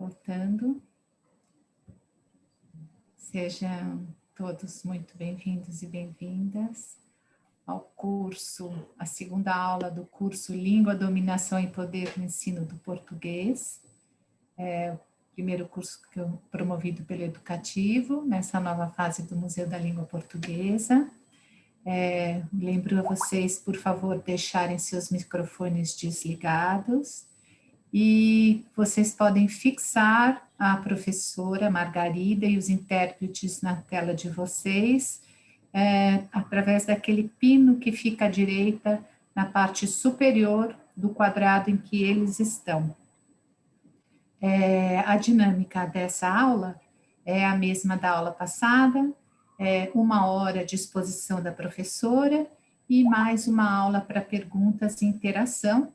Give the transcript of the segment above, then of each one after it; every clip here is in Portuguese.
voltando. Sejam todos muito bem-vindos e bem-vindas ao curso, a segunda aula do curso Língua, Dominação e Poder no Ensino do Português. É o primeiro curso que eu promovido pelo Educativo, nessa nova fase do Museu da Língua Portuguesa. Lembro a vocês, por favor, deixarem seus microfones desligados. E vocês podem fixar a professora Margarida e os intérpretes na tela de vocês, através daquele pino que fica à direita, na parte superior do quadrado em que eles estão. A dinâmica dessa aula é a mesma da aula passada, 1 hora de exposição da professora e mais uma aula para perguntas e interação.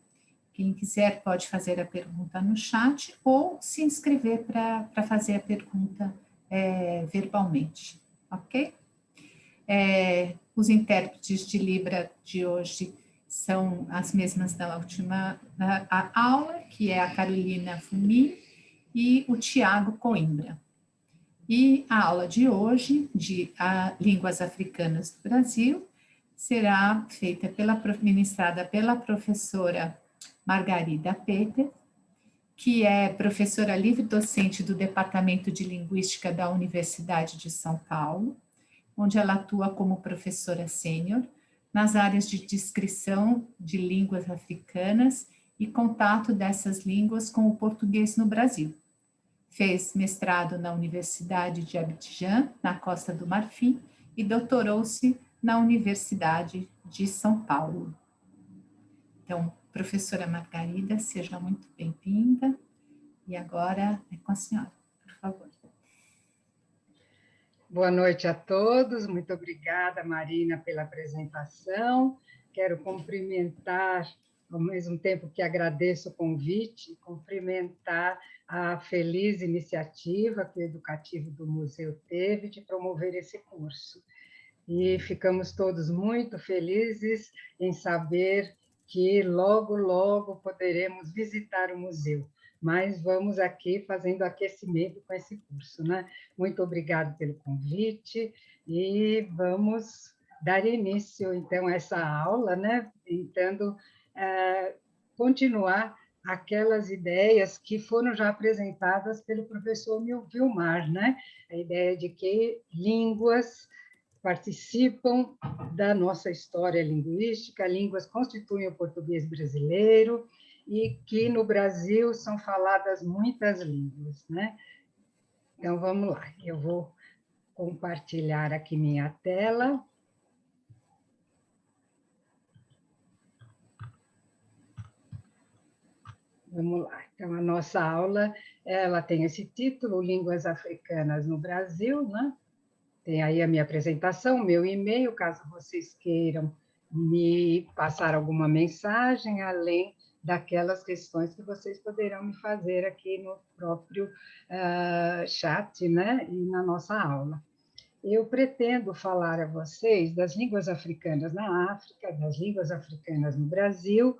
Quem quiser pode fazer a pergunta no chat ou se inscrever para fazer a pergunta verbalmente, ok? Os intérpretes de Libra de hoje são as mesmas da última aula, que é a Carolina Fumi e o Tiago Coimbra. E a aula de hoje, de Línguas Africanas do Brasil, será ministrada pela professora Margarida Peter, que é professora livre-docente do Departamento de Linguística da Universidade de São Paulo, onde ela atua como professora sênior nas áreas de descrição de línguas africanas e contato dessas línguas com o português no Brasil. Fez mestrado na Universidade de Abidjan, na Costa do Marfim, e doutorou-se na Universidade de São Paulo. Então, professora Margarida, seja muito bem-vinda. E agora é com a senhora, por favor. Boa noite a todos. Muito obrigada, Marina, pela apresentação. Quero cumprimentar, ao mesmo tempo que agradeço o convite, cumprimentar a feliz iniciativa que o Educativo do Museu teve de promover esse curso. E ficamos todos muito felizes em saber que logo, logo poderemos visitar o museu. Mas vamos aqui fazendo aquecimento com esse curso, né? Muito obrigado pelo convite e vamos dar início, então, a essa aula, né? Tentando continuar aquelas ideias que foram já apresentadas pelo professor Vilmar, né? A ideia de que línguas participam da nossa história linguística, línguas constituem o português brasileiro e que no Brasil são faladas muitas línguas, né? Então, vamos lá, eu vou compartilhar aqui minha tela. Vamos lá, então a nossa aula, ela tem esse título, Línguas Africanas no Brasil, né? Tem aí a minha apresentação, meu e-mail, caso vocês queiram me passar alguma mensagem, além daquelas questões que vocês poderão me fazer aqui no próprio chat, né, e na nossa aula. Eu pretendo falar a vocês das línguas africanas na África, das línguas africanas no Brasil,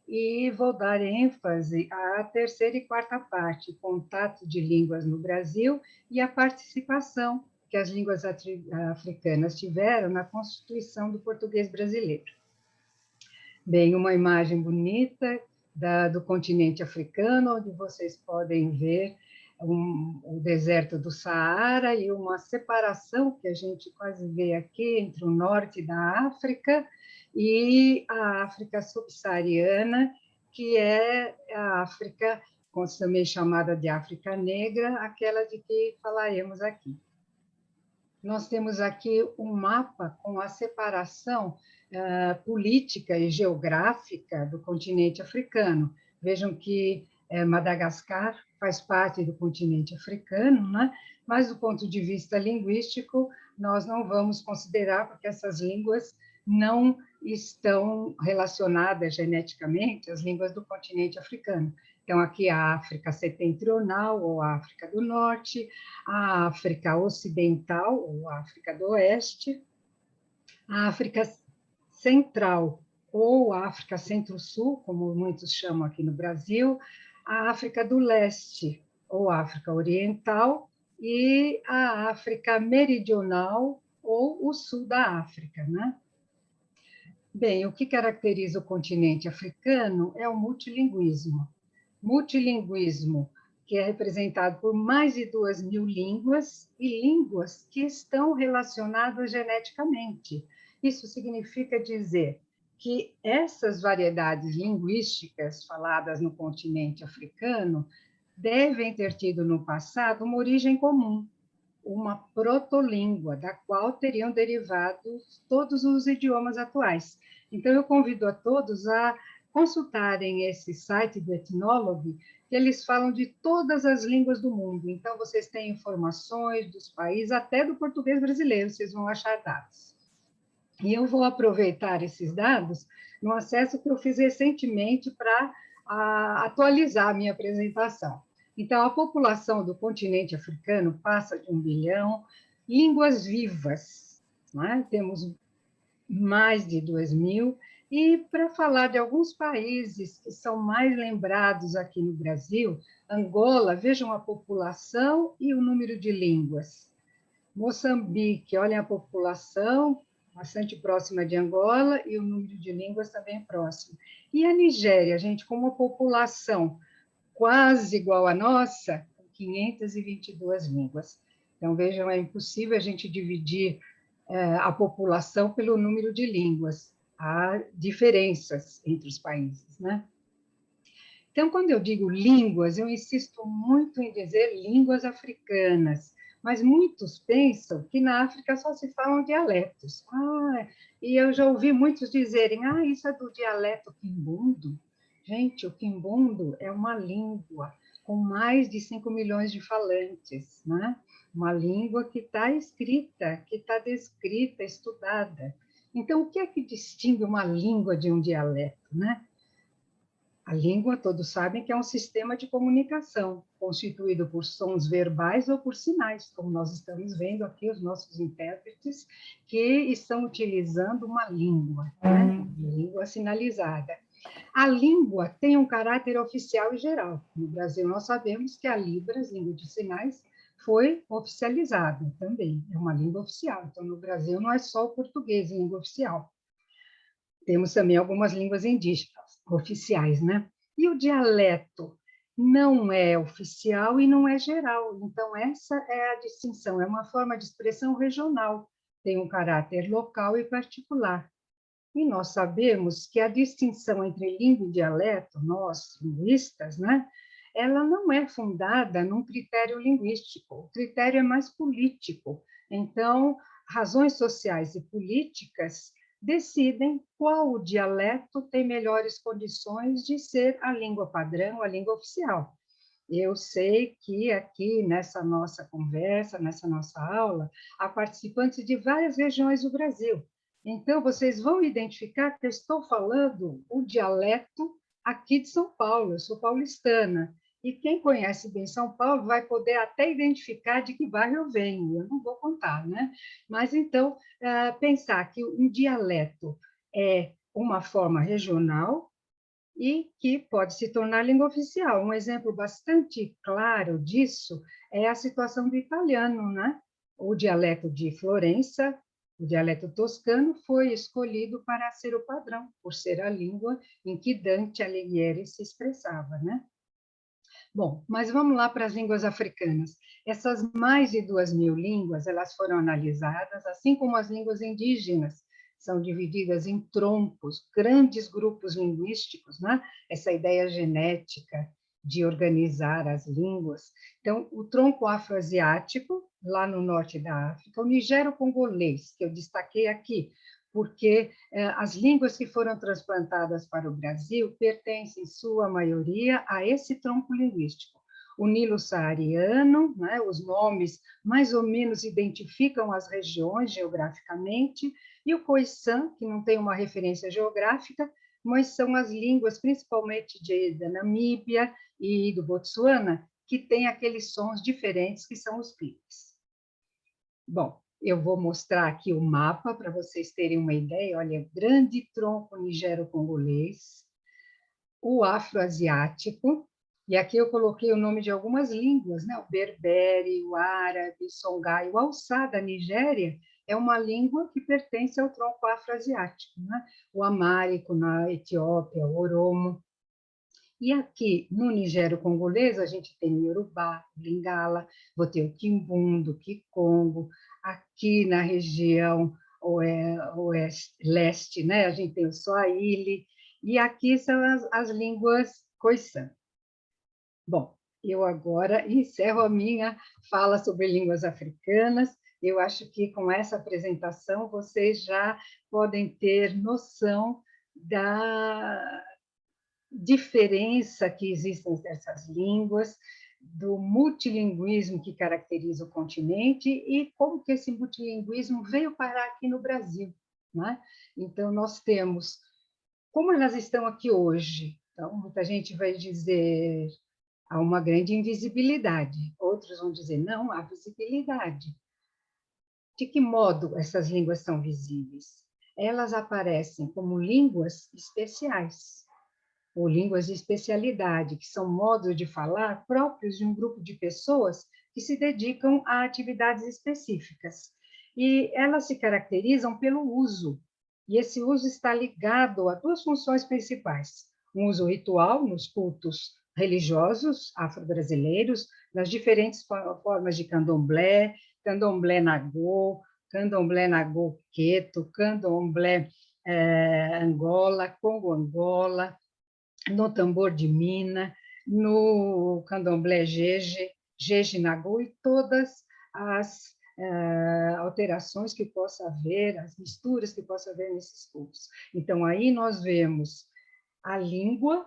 e vou dar ênfase à terceira e quarta parte, contato de línguas no Brasil e a participação que as línguas africanas tiveram na constituição do português brasileiro. Bem, uma imagem bonita do continente africano, onde vocês podem ver o deserto do Saara e uma separação que a gente quase vê aqui entre o norte da África e a África subsaariana, que é a África, também chamada de África Negra, aquela de que falaremos aqui. Nós temos aqui um mapa com a separação política e geográfica do continente africano. Vejam que Madagascar faz parte do continente africano, né? Mas do ponto de vista linguístico, nós não vamos considerar, porque essas línguas não estão relacionadas geneticamente às línguas do continente africano. Então, aqui a África Setentrional, ou a África do Norte, a África Ocidental, ou a África do Oeste, a África Central, ou a África Centro-Sul, como muitos chamam aqui no Brasil, a África do Leste, ou África Oriental, e a África Meridional, ou o sul da África, né? Bem, o que caracteriza o continente africano é o multilinguismo. Multilinguismo, que é representado por mais de 2.000 línguas, e línguas que estão relacionadas geneticamente. Isso significa dizer que essas variedades linguísticas faladas no continente africano devem ter tido no passado uma origem comum, uma protolíngua, da qual teriam derivado todos os idiomas atuais. Então, eu convido a todos a consultarem esse site do Ethnologue, que eles falam de todas as línguas do mundo. Então, vocês têm informações dos países, até do português brasileiro, vocês vão achar dados. E eu vou aproveitar esses dados no acesso que eu fiz recentemente para atualizar a minha apresentação. Então, a população do continente africano passa de 1 bilhão, línguas vivas, né? Temos mais de 2.000, e para falar de alguns países que são mais lembrados aqui no Brasil, Angola, vejam a população e o número de línguas. Moçambique, olhem a população, bastante próxima de Angola, e o número de línguas também próximo. E a Nigéria, gente, com uma população quase igual à nossa, com 522 línguas. Então, vejam, é impossível a gente dividir a população pelo número de línguas. Há diferenças entre os países, né? Então, quando eu digo línguas, eu insisto muito em dizer línguas africanas, mas muitos pensam que na África só se falam dialetos. E eu já ouvi muitos dizerem, isso é do dialeto quimbundo. Gente, o quimbundo é uma língua com mais de 5 milhões de falantes, né? Uma língua que está escrita, que está descrita, estudada. Então, o que é que distingue uma língua de um dialeto, né? A língua, todos sabem que é um sistema de comunicação, constituído por sons verbais ou por sinais, como nós estamos vendo aqui os nossos intérpretes, que estão utilizando uma língua, né? Uma língua sinalizada. A língua tem um caráter oficial e geral. No Brasil, nós sabemos que a Libras, língua de sinais, foi oficializada também, é uma língua oficial. Então, no Brasil, não é só o português, língua oficial. Temos também algumas línguas indígenas oficiais, né? E o dialeto não é oficial e não é geral. Então, essa é a distinção, é uma forma de expressão regional, tem um caráter local e particular. E nós sabemos que a distinção entre língua e dialeto, nós, linguistas, né? Ela não é fundada num critério linguístico, o critério é mais político. Então, razões sociais e políticas decidem qual o dialeto tem melhores condições de ser a língua padrão, a língua oficial. Eu sei que aqui, nessa nossa conversa, nessa nossa aula, há participantes de várias regiões do Brasil. Então, vocês vão identificar que eu estou falando o dialeto aqui de São Paulo, eu sou paulistana. E quem conhece bem São Paulo vai poder até identificar de que bairro eu venho, eu não vou contar, né? Mas, então, pensar que um dialeto é uma forma regional e que pode se tornar língua oficial. Um exemplo bastante claro disso é a situação do italiano, né? O dialeto de Florença, o dialeto toscano, foi escolhido para ser o padrão, por ser a língua em que Dante Alighieri se expressava, né? Bom, mas vamos lá para as línguas africanas. Essas mais de 2.000 línguas, elas foram analisadas, assim como as línguas indígenas, são divididas em troncos, grandes grupos linguísticos, né? Essa ideia genética de organizar as línguas. Então, o tronco afroasiático, lá no norte da África, o nigero-congolês, que eu destaquei aqui, porque as línguas que foram transplantadas para o Brasil pertencem, em sua maioria, a esse tronco linguístico. O nilo-saariano, né, os nomes mais ou menos identificam as regiões geograficamente, e o Khoisan, que não tem uma referência geográfica, mas são as línguas, principalmente da Namíbia e do Botsuana, que têm aqueles sons diferentes, que são os cliques. Bom, eu vou mostrar aqui o mapa para vocês terem uma ideia. Olha, grande tronco nigero-congolês, o afroasiático, E aqui eu coloquei o nome de algumas línguas, né? O berbere, o árabe, o songhai, o haussá da Nigéria é uma língua que pertence ao tronco afroasiático, né? O amárico na Etiópia, o oromo. E aqui no Nigério-Congolês a gente tem o Yorubá, o Lingala, vou ter o Quimbundo, o Kikongo. Aqui na região oeste, leste, né? A gente tem o Swahili. E aqui são as línguas Khoisan. Bom, eu agora encerro a minha fala sobre línguas africanas. Eu acho que com essa apresentação vocês já podem ter noção da diferença que existe entre essas línguas, do multilinguismo que caracteriza o continente e como que esse multilinguismo veio parar aqui no Brasil, né? Então, nós temos, como elas estão aqui hoje, então, muita gente vai dizer há uma grande invisibilidade, outros vão dizer não, há visibilidade. De que modo essas línguas são visíveis? Elas aparecem como línguas especiais, ou línguas de especialidade, que são modos de falar próprios de um grupo de pessoas que se dedicam a atividades específicas. E elas se caracterizam pelo uso, e esse uso está ligado a duas funções principais: um uso ritual nos cultos religiosos afro-brasileiros, nas diferentes formas de candomblé, candomblé nagô, candomblé nagô queto, candomblé Angola, Congo Angola, no tambor de mina, no candomblé jeje, jeje nagô e todas as alterações que possa haver, as misturas que possa haver nesses cultos. Então, aí nós vemos a língua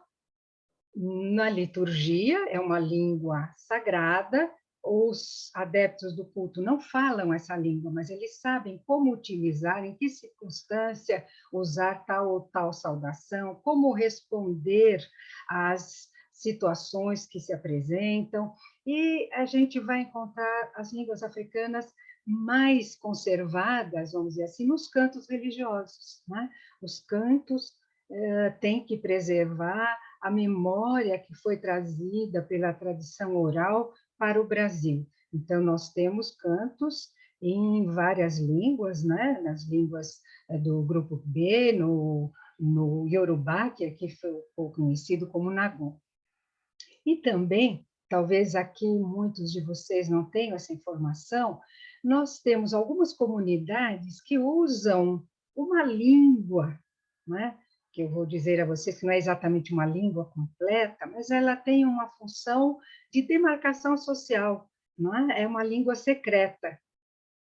na liturgia, é uma língua sagrada. Os adeptos do culto não falam essa língua, mas eles sabem como utilizar, em que circunstância usar tal ou tal saudação, como responder às situações que se apresentam, e a gente vai encontrar as línguas africanas mais conservadas, vamos dizer assim, nos cantos religiosos, né? Os cantos têm que preservar a memória que foi trazida pela tradição oral para o Brasil. Então, nós temos cantos em várias línguas, né? Nas línguas do grupo B, no Yorubá, que aqui foi conhecido como Nagô. E também, talvez aqui muitos de vocês não tenham essa informação, nós temos algumas comunidades que usam uma língua, né? Que eu vou dizer a vocês que não é exatamente uma língua completa, mas ela tem uma função de demarcação social, não é? É uma língua secreta.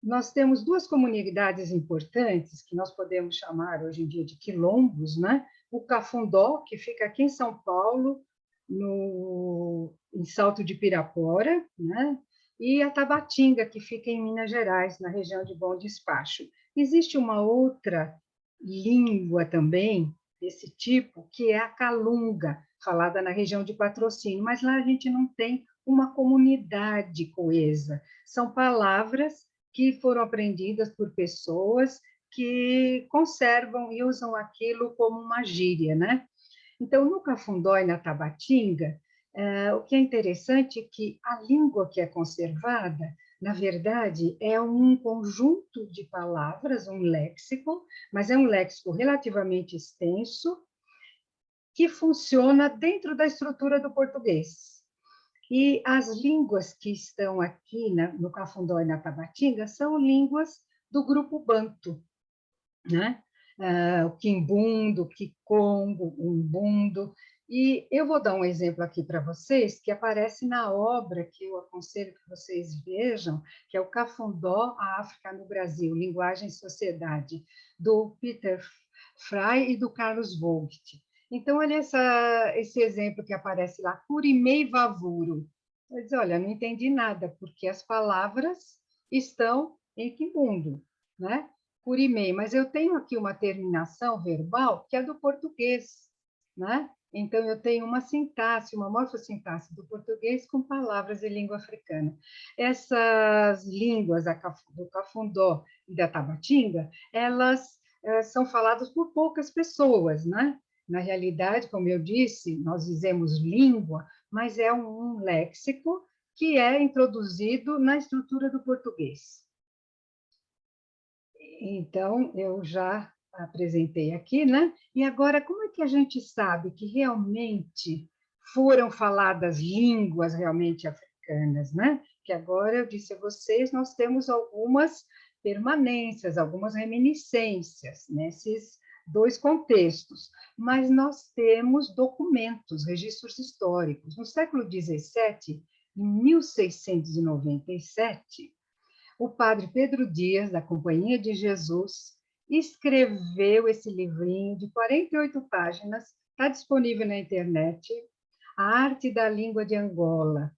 Nós temos duas comunidades importantes, que nós podemos chamar hoje em dia de quilombos, né? O Cafundó, que fica aqui em São Paulo, em Salto de Pirapora, né? E a Tabatinga, que fica em Minas Gerais, na região de Bom Despacho. Existe uma outra língua também, desse tipo, que é a calunga, falada na região de Patrocínio, mas lá a gente não tem uma comunidade coesa. São palavras que foram aprendidas por pessoas que conservam e usam aquilo como uma gíria, né? Então, no Cafundó e na Tabatinga, o que é interessante é que a língua que é conservada, na verdade, é um conjunto de palavras, um léxico, mas é um léxico relativamente extenso, que funciona dentro da estrutura do português. E as línguas que estão aqui no Cafundó e na Tabatinga são línguas do grupo Banto, né? O Quimbundo, o Kikongo, o Umbundo. E eu vou dar um exemplo aqui para vocês, que aparece na obra que eu aconselho que vocês vejam, que é o Cafundó, a África no Brasil, Linguagem e Sociedade, do Peter Fry e do Carlos Vogt. Então, olha esse exemplo que aparece lá, Curimei Vavuro. Eu disse, olha, não entendi nada, porque as palavras estão em Quimbundo, né? Curimei, mas eu tenho aqui uma terminação verbal que é do português, né? Então, eu tenho uma sintaxe, uma morfossintaxe do português com palavras de língua africana. Essas línguas do Cafundó e da Tabatinga, elas são faladas por poucas pessoas, né? Na realidade, como eu disse, nós dizemos língua mas é um léxico que é introduzido na estrutura do português. Então, eu já apresentei aqui, né? E agora, como é que a gente sabe que realmente foram faladas línguas realmente africanas, né? Que agora eu disse a vocês, nós temos algumas permanências, algumas reminiscências nesses dois contextos, mas nós temos documentos, registros históricos. No século XVII, em 1697, o padre Pedro Dias, da Companhia de Jesus, escreveu esse livrinho de 48 páginas, está disponível na internet, A Arte da Língua de Angola.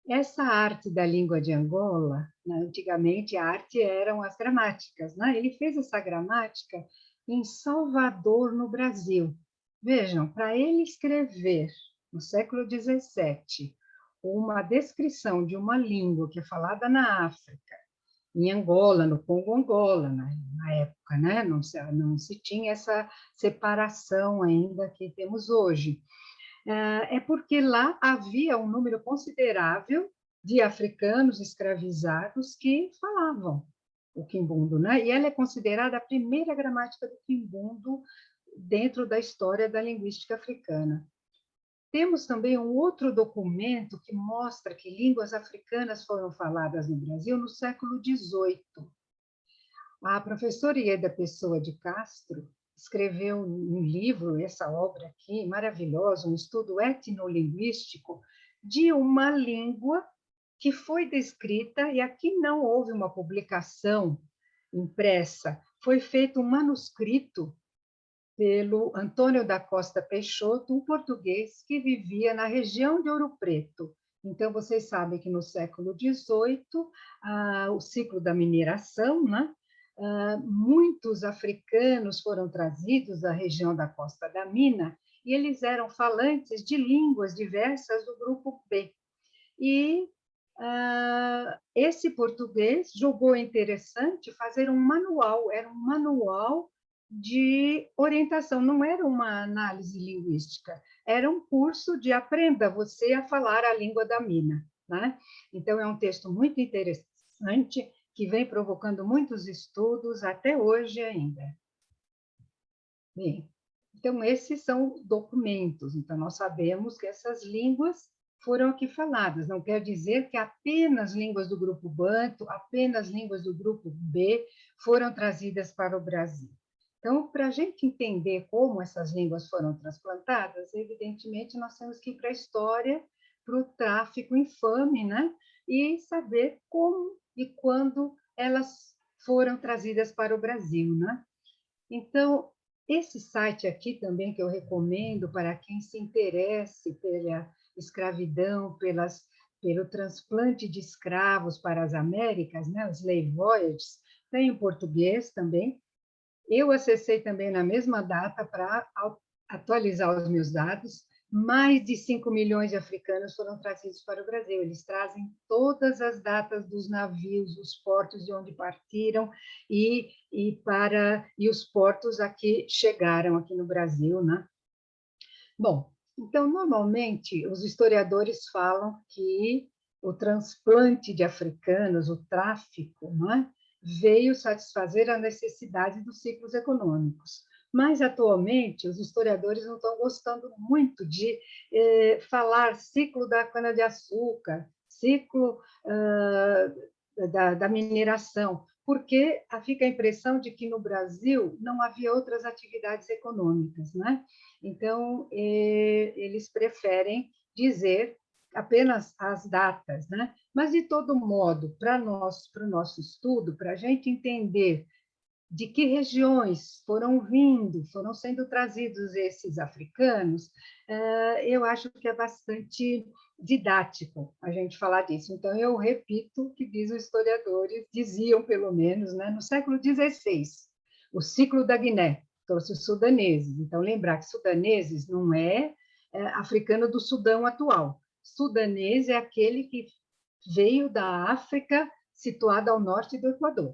Essa arte da língua de Angola, né, antigamente a arte eram as gramáticas, né? Ele fez essa gramática em Salvador, no Brasil. Vejam, para ele escrever, no século XVII, uma descrição de uma língua que é falada na África, em Angola, no Congo-Angola, na época, né? Não se tinha essa separação ainda que temos hoje. É porque lá havia um número considerável de africanos escravizados que falavam o quimbundo, né? E ela é considerada a primeira gramática do quimbundo dentro da história da linguística africana. Temos também um outro documento que mostra que línguas africanas foram faladas no Brasil no século XVIII. A professora Ieda Pessoa de Castro escreveu um livro, essa obra aqui, maravilhosa, um estudo etnolinguístico de uma língua que foi descrita, e aqui não houve uma publicação impressa, foi feito um manuscrito pelo Antônio da Costa Peixoto, um português que vivia na região de Ouro Preto. Então, vocês sabem que no século XVIII, o ciclo da mineração, né? Muitos africanos foram trazidos à região da Costa da Mina e eles eram falantes de línguas diversas do grupo B. E esse português julgou interessante fazer um manual, era um manual de orientação, não era uma análise linguística, era um curso de aprenda você a falar a língua da mina, né? Então, é um texto muito interessante, que vem provocando muitos estudos até hoje ainda. Bem, então, esses são documentos, então nós sabemos que essas línguas foram aqui faladas, não quer dizer que apenas línguas do grupo Banto, apenas línguas do grupo B foram trazidas para o Brasil. Então, para a gente entender como essas línguas foram transplantadas, evidentemente, nós temos que ir para a história, para o tráfico infame, né? E saber como e quando elas foram trazidas para o Brasil, né? Então, esse site aqui também que eu recomendo para quem se interesse pela escravidão, pelo transplante de escravos para as Américas, né? Os Slave Voyages, tem em português também. Eu acessei também na mesma data para atualizar os meus dados. Mais de 5 milhões de africanos foram trazidos para o Brasil. Eles trazem todas as datas dos navios, os portos de onde partiram e os portos a que chegaram aqui no Brasil, né? Bom, então, normalmente, os historiadores falam que o transplante de africanos, o tráfico, não é? Veio satisfazer a necessidade dos ciclos econômicos. Mas, atualmente, os historiadores não estão gostando muito de falar ciclo da cana-de-açúcar, ciclo da mineração, porque fica a impressão de que no Brasil não havia outras atividades econômicas, né? Então, eles preferem dizer apenas as datas, né? Mas, de todo modo, para o nosso estudo, para a gente entender de que regiões foram sendo trazidos esses africanos, eu acho que é bastante didático a gente falar disso. Então, eu repito o que dizem os historiadores, diziam pelo menos, né, no século XVI, o ciclo da Guiné trouxe os sudaneses. Então, lembrar que sudaneses não é africano do Sudão atual. Sudanês é aquele que veio da África, situada ao norte do Equador.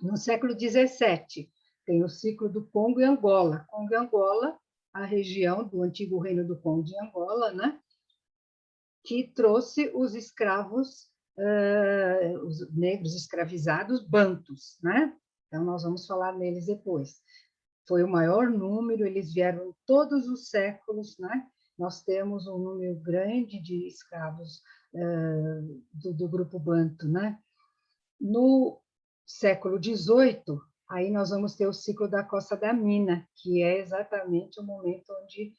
No século XVII, tem o ciclo do Congo e Angola. Congo e Angola, a região do antigo reino do Congo de Angola, né? que trouxe os escravos, os negros escravizados bantus, né? Então, nós vamos falar neles depois. Foi o maior número, eles vieram todos os séculos, né? Nós temos um número grande de escravos do grupo banto, né? No século XVIII, aí nós vamos ter o ciclo da Costa da Mina, que é exatamente o momento onde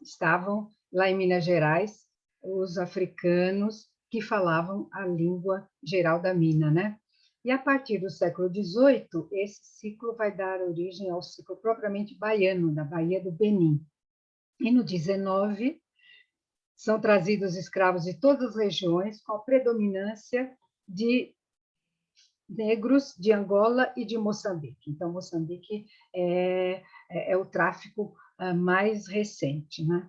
estavam, lá em Minas Gerais, os africanos que falavam a língua geral da mina, né? E a partir do século XVIII, esse ciclo vai dar origem ao ciclo propriamente baiano, da Baía do Benim. E no XIX, são trazidos escravos de todas as regiões, com a predominância de negros de Angola e de Moçambique. Então, Moçambique é o tráfico mais recente, né?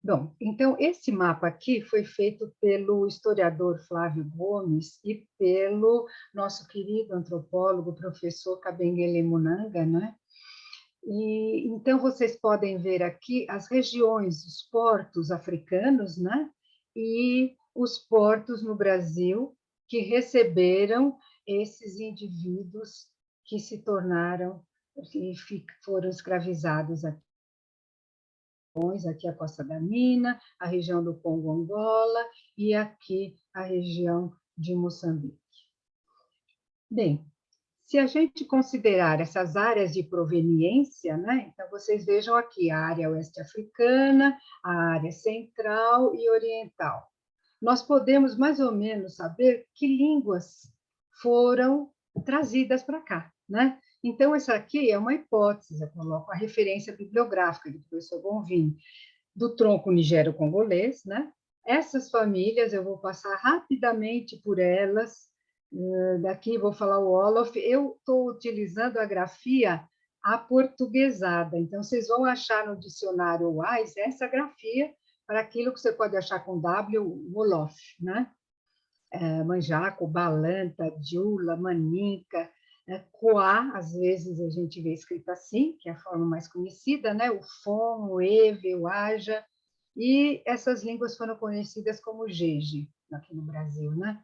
Bom, então, esse mapa aqui foi feito pelo historiador Flávio Gomes e pelo nosso querido antropólogo, professor Kabengele Munanga, né? E, então, vocês podem ver aqui as regiões, os portos africanos, né? E os portos no Brasil que receberam esses indivíduos que se tornaram, que foram escravizados aqui. Aqui a Costa da Mina, a região do Congo-Angola e aqui a região de Moçambique. Bem, se a gente considerar essas áreas de proveniência, né? Então, vocês vejam aqui a área oeste africana, a área central e oriental. Nós podemos mais ou menos saber que línguas foram trazidas para cá, né? Então, essa aqui é uma hipótese, eu coloco a referência bibliográfica do professor Bonvin, do tronco nigério-congolês, né? Essas famílias, eu vou passar rapidamente por elas, daqui vou falar o Wolof, eu estou utilizando a grafia aportuguesada, então vocês vão achar no dicionário WAIS essa grafia para aquilo que você pode achar com W, Wolof, né? Manjaco, Balanta, Djula, Maninka, Coá, às vezes a gente vê escrito assim, que é a forma mais conhecida, né? O Fon, o Eve, o Aja, e essas línguas foram conhecidas como Jeje, aqui no Brasil, né?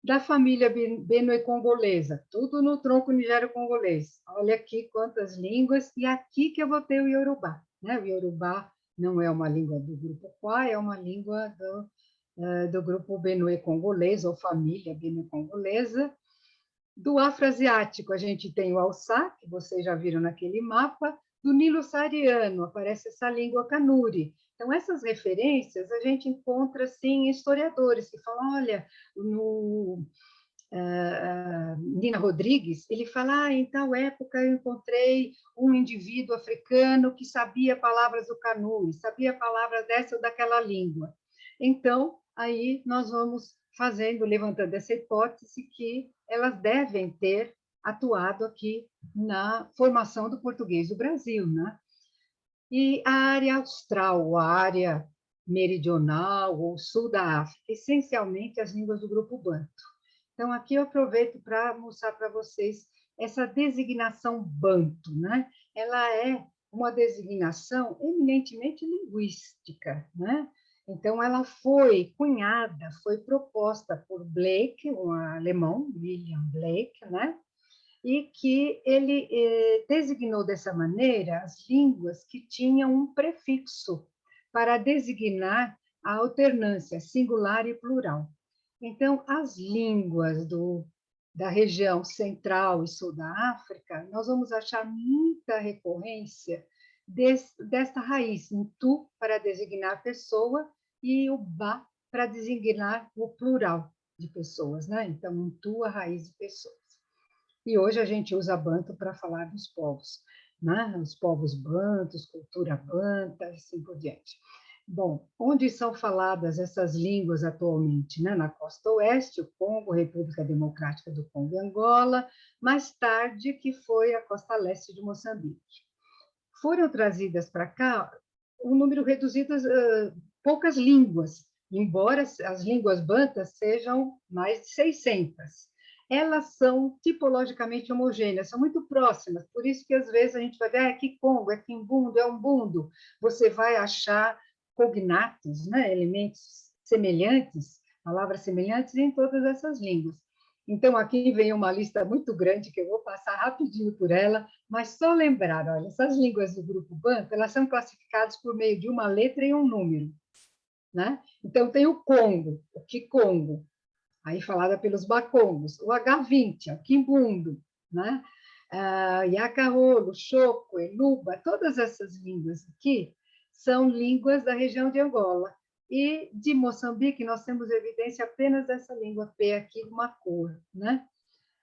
Da família benue-congolesa, tudo no tronco nigério-congolês. Olha aqui quantas línguas, e aqui que eu vou ter o Yorubá, né? O Yorubá não é uma língua do grupo Kwa, é uma língua do grupo benue-congolês, ou família benue-congolesa. Do afroasiático, a gente tem o Haussá, que vocês já viram naquele mapa. Do nilo-saariano, aparece essa língua Kanuri. Então, essas referências a gente encontra, sim, historiadores que falam, olha, no Nina Rodrigues, ele fala, em tal época eu encontrei um indivíduo africano que sabia palavras do Kanuri, sabia palavras dessa ou daquela língua. Então, aí nós vamos levantando essa hipótese que elas devem ter atuado aqui na formação do português do Brasil, né? E a área austral, a área meridional ou sul da África, essencialmente as línguas do grupo Banto. Então, aqui eu aproveito para mostrar para vocês essa designação Banto, né? Ela é uma designação eminentemente linguística, né? Então, ela foi cunhada, foi proposta por Blake, um alemão, William Blake, né? E que ele designou dessa maneira as línguas que tinham um prefixo para designar a alternância singular e plural. Então, as línguas da região central e sul da África, nós vamos achar muita recorrência desta raiz, um tu para designar pessoa e o ba para designar o plural de pessoas, né? Então, um tu, a raiz de pessoas. E hoje a gente usa banto para falar dos povos, né? Os povos bantos, cultura banta, e assim por diante. Bom, onde são faladas essas línguas atualmente? Né? Na costa oeste, o Congo, República Democrática do Congo e Angola, mais tarde que foi a costa leste de Moçambique. Foram trazidas para cá um número reduzido, poucas línguas, embora as línguas bantas sejam mais de 600. Elas são tipologicamente homogêneas, são muito próximas, por isso que às vezes a gente vai ver, é Kikongo, é Kimbundo, é Umbundo, você vai achar cognatos, né? Elementos semelhantes, palavras semelhantes em todas essas línguas. Então, aqui vem uma lista muito grande, que eu vou passar rapidinho por ela, mas só lembrar, olha, essas línguas do grupo Banto, elas são classificadas por meio de uma letra e um número, né? Então, tem o Congo, o Kikongo, aí falada pelos Bakongos, o H20, o Kimbundo, né? Yacarolo, Choco, Eluba, todas essas línguas aqui são línguas da região de Angola. E de Moçambique, nós temos evidência apenas dessa língua P aqui, uma cor, né?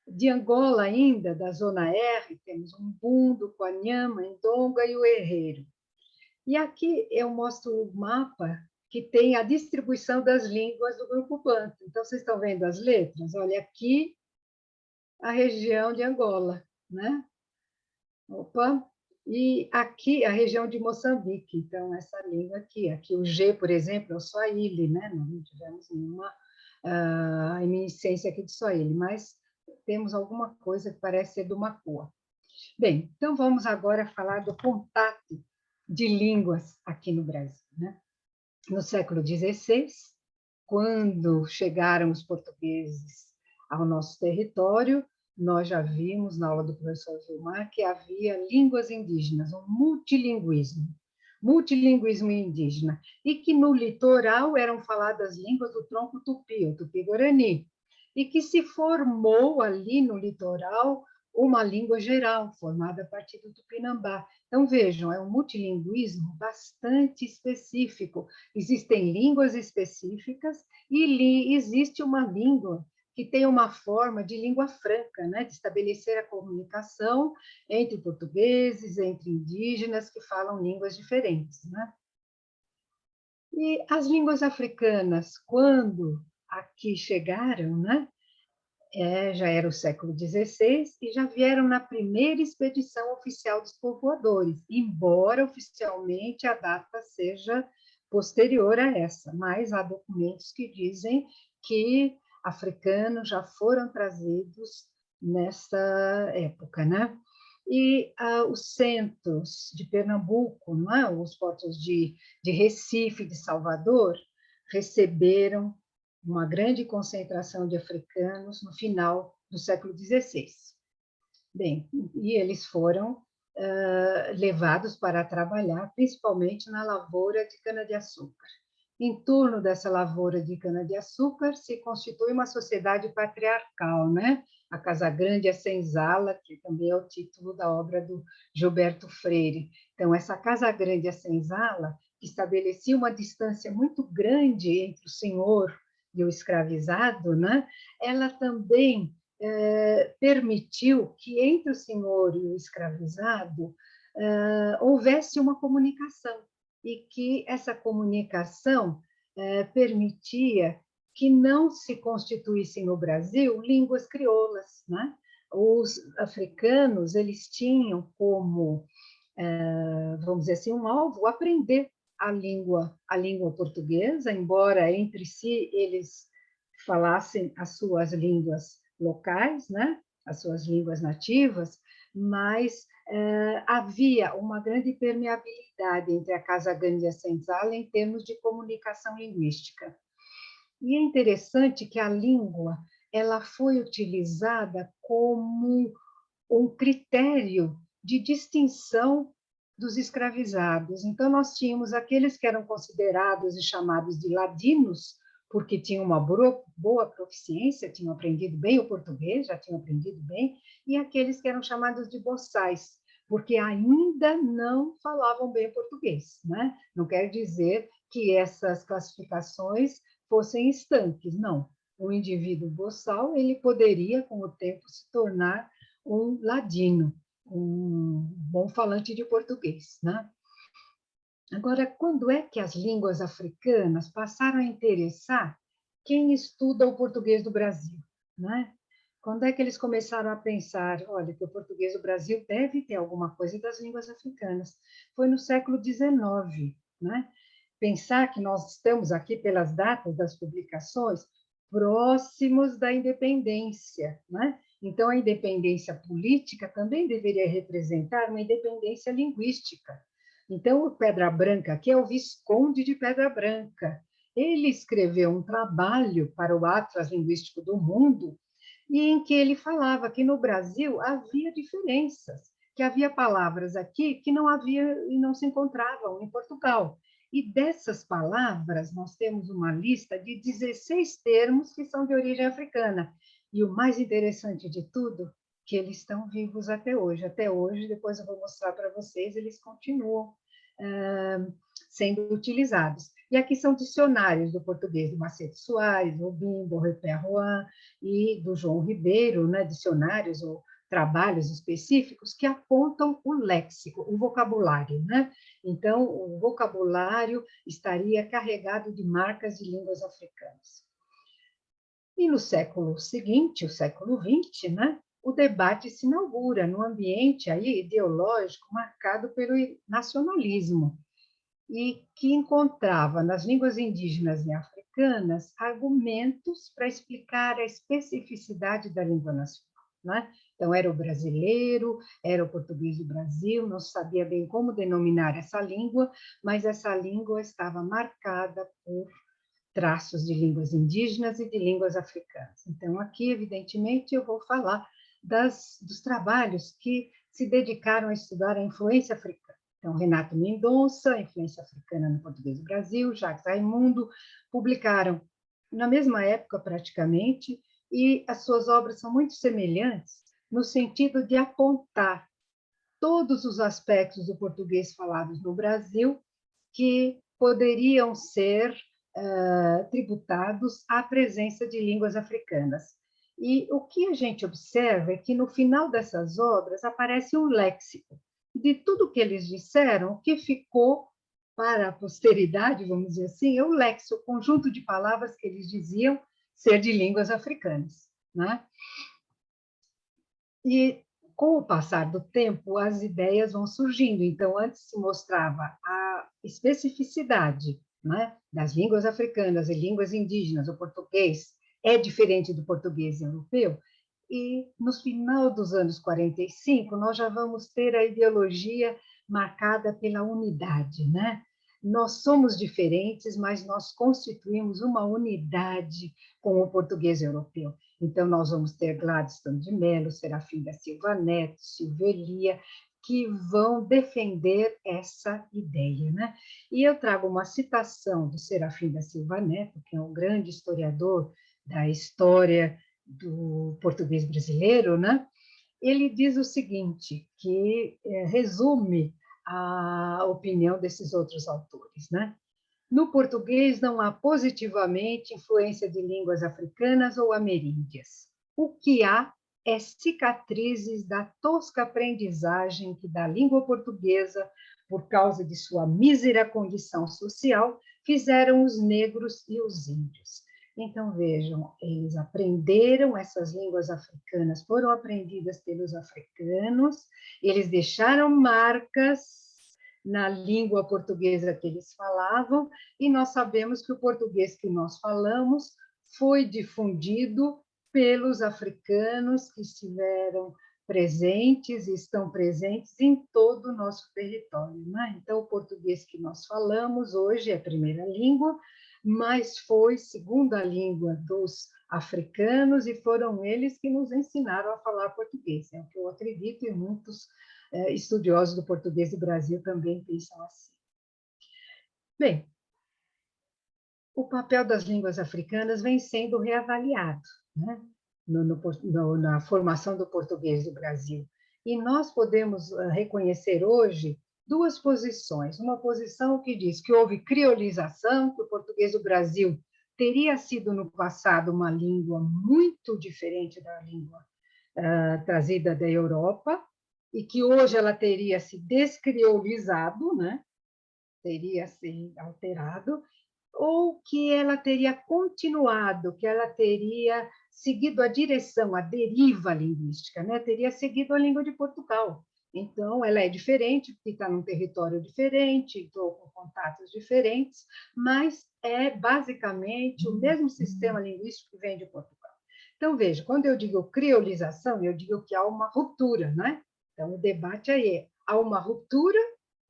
De Angola ainda, da zona R, temos o Mbundo, o Kwanyama, o Ndonga e o Herreiro. E aqui eu mostro o mapa que tem a distribuição das línguas do grupo Banto. Então, vocês estão vendo as letras? Olha, aqui a região de Angola, né? Opa! E aqui a região de Moçambique, então essa língua aqui. Aqui o G, por exemplo, é o Swahili, né? Não tivemos nenhuma eminiscência aqui de Swahili, mas temos alguma coisa que parece ser do Makua. Bem, então vamos agora falar do contato de línguas aqui no Brasil, né? No século XVI, quando chegaram os portugueses ao nosso território, nós já vimos na aula do professor Gilmar que havia línguas indígenas, um multilinguismo indígena, e que no litoral eram faladas línguas do tronco tupi, o tupi-guarani, e que se formou ali no litoral uma língua geral, formada a partir do tupinambá. Então, vejam, é um multilinguismo bastante específico. Existem línguas específicas e existe uma língua que tem uma forma de língua franca, né, de estabelecer a comunicação entre portugueses, entre indígenas que falam línguas diferentes, né? E as línguas africanas, quando aqui chegaram, né, já era o século XVI, e já vieram na primeira expedição oficial dos povoadores, embora oficialmente a data seja posterior a essa, mas há documentos que dizem que africanos já foram trazidos nessa época, né? E os centros de Pernambuco, não é? Os portos de Recife, de Salvador, receberam uma grande concentração de africanos no final do século XVI. Bem, e eles foram levados para trabalhar, principalmente na lavoura de cana-de-açúcar. Em torno dessa lavoura de cana-de-açúcar se constitui uma sociedade patriarcal, né? A Casa Grande e a Senzala, que também é o título da obra do Gilberto Freire. Então, essa Casa Grande e a Senzala estabelecia uma distância muito grande entre o senhor e o escravizado, né? Ela também permitiu que entre o senhor e o escravizado houvesse uma comunicação, e que essa comunicação permitia que não se constituíssem no Brasil línguas crioulas, né? Os africanos, eles tinham como, vamos dizer assim, um alvo aprender a língua portuguesa, embora entre si eles falassem as suas línguas locais, né? As suas línguas nativas, mas havia uma grande permeabilidade entre a Casa Grande e a Senzala em termos de comunicação linguística. E é interessante que a língua ela foi utilizada como um critério de distinção dos escravizados. Então, nós tínhamos aqueles que eram considerados e chamados de ladinos, porque tinham uma boa proficiência, tinham aprendido bem o português, já tinham aprendido bem, e aqueles que eram chamados de boçais, porque ainda não falavam bem o português, né? Não quer dizer que essas classificações fossem estanques, não. O indivíduo boçal, ele poderia, com o tempo, se tornar um ladino, um bom falante de português, né? Agora, quando é que as línguas africanas passaram a interessar quem estuda o português do Brasil, né? Quando é que eles começaram a pensar, olha, que o português do Brasil deve ter alguma coisa das línguas africanas? Foi no século XIX, né? Pensar que nós estamos aqui pelas datas das publicações próximos da independência, né? Então, a independência política também deveria representar uma independência linguística. Então, o Pedra Branca aqui é o Visconde de Pedra Branca. Ele escreveu um trabalho para o Atlas Linguístico do Mundo, e em que ele falava que no Brasil havia diferenças, que havia palavras aqui que não havia e não se encontravam em Portugal. E dessas palavras, nós temos uma lista de 16 termos que são de origem africana. E o mais interessante de tudo, que eles estão vivos até hoje. Até hoje, depois eu vou mostrar para vocês, eles continuam sendo utilizados. E aqui são dicionários do português do Macedo Soares, do Bimbo, Repé Juan e do João Ribeiro, né, dicionários ou trabalhos específicos que apontam o léxico, o vocabulário, né? Então, o vocabulário estaria carregado de marcas de línguas africanas. E no século seguinte, o século XX, né, o debate se inaugura num ambiente aí ideológico marcado pelo nacionalismo, e que encontrava nas línguas indígenas e africanas argumentos para explicar a especificidade da língua nacional, né? Então, era o brasileiro, era o português do Brasil, não sabia bem como denominar essa língua, mas essa língua estava marcada por traços de línguas indígenas e de línguas africanas. Então, aqui, evidentemente, eu vou falar dos trabalhos que se dedicaram a estudar a influência africana. Então, Renato Mendonça, Influência Africana no Português do Brasil, Jacques Raimundo, publicaram na mesma época, praticamente, e as suas obras são muito semelhantes no sentido de apontar todos os aspectos do português falados no Brasil que poderiam ser tributados à presença de línguas africanas. E o que a gente observa é que no final dessas obras aparece um léxico. De tudo que eles disseram, o que ficou para a posteridade, vamos dizer assim, é o léxico, o conjunto de palavras que eles diziam ser de línguas africanas, né? E com o passar do tempo, as ideias vão surgindo. Então, antes se mostrava a especificidade, né, das línguas africanas e línguas indígenas. O português é diferente do português europeu. E no final dos anos 45, nós já vamos ter a ideologia marcada pela unidade, né? Nós somos diferentes, mas nós constituímos uma unidade com o português europeu. Então, nós vamos ter Gladstone de Mello, Serafim da Silva Neto, Silvelia, que vão defender essa ideia, né? E eu trago uma citação do Serafim da Silva Neto, que é um grande historiador da história do português brasileiro, né? Ele diz o seguinte, que resume a opinião desses outros autores, né? No português não há positivamente influência de línguas africanas ou ameríndias. O que há é cicatrizes da tosca aprendizagem que da língua portuguesa, por causa de sua mísera condição social, fizeram os negros e os índios. Então, vejam, eles aprenderam, essas línguas africanas foram aprendidas pelos africanos, eles deixaram marcas na língua portuguesa que eles falavam, e nós sabemos que o português que nós falamos foi difundido pelos africanos que estiveram presentes e estão presentes em todo o nosso território, né? Então, o português que nós falamos hoje é a primeira língua, mas foi segunda língua dos africanos e foram eles que nos ensinaram a falar português. É o que eu acredito, e muitos estudiosos do português do Brasil também pensam assim. Bem, o papel das línguas africanas vem sendo reavaliado, né? Na formação do português do Brasil. E nós podemos reconhecer hoje duas posições. Uma posição que diz que houve criolização, que o português do Brasil teria sido no passado uma língua muito diferente da língua trazida da Europa, e que hoje ela teria se descriolizado, né? Teria se alterado, ou que ela teria continuado, que ela teria seguido a direção, a deriva linguística, né? Teria seguido a língua de Portugal. Então, ela é diferente, porque está num território diferente, estou com contatos diferentes, mas é basicamente o mesmo sistema linguístico que vem de Portugal. Então, veja, quando eu digo criolização, eu digo que há uma ruptura, né? Então, o debate aí é, há uma ruptura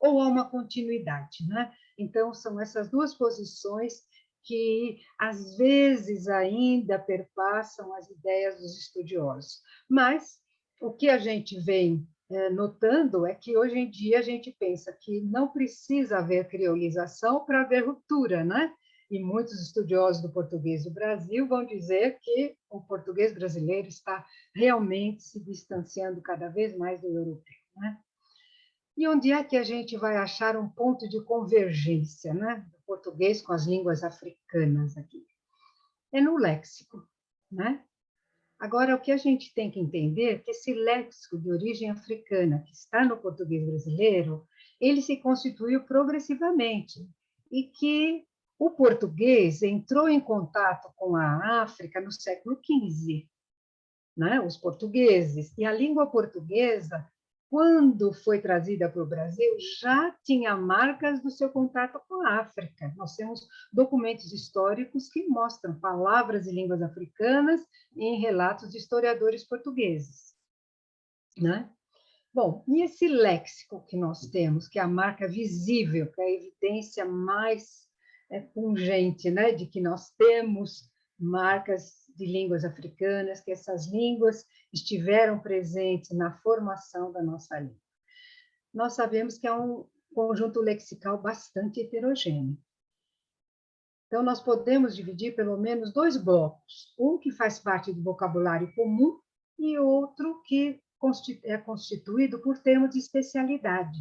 ou há uma continuidade, né? Então, são essas duas posições que, às vezes, ainda perpassam as ideias dos estudiosos. Mas o que a gente vem notando é que, hoje em dia, a gente pensa que não precisa haver criolização para haver ruptura, né? E muitos estudiosos do português do Brasil vão dizer que o português brasileiro está realmente se distanciando cada vez mais do europeu, né? E onde é que a gente vai achar um ponto de convergência, né, do português com as línguas africanas aqui? É no léxico, né? Agora, o que a gente tem que entender é que esse léxico de origem africana que está no português brasileiro, ele se constituiu progressivamente e que o português entrou em contato com a África no século XV, né? Os portugueses. E a língua portuguesa, quando foi trazida para o Brasil, já tinha marcas do seu contato com a África. Nós temos documentos históricos que mostram palavras e línguas africanas em relatos de historiadores portugueses, né? Bom, e esse léxico que nós temos, que é a marca visível, que é a evidência mais pungente, né, de que nós temos marcas de línguas africanas, que essas línguas estiveram presentes na formação da nossa língua. Nós sabemos que é um conjunto lexical bastante heterogêneo. Então, nós podemos dividir pelo menos dois blocos, um que faz parte do vocabulário comum e outro que é constituído por termos de especialidade,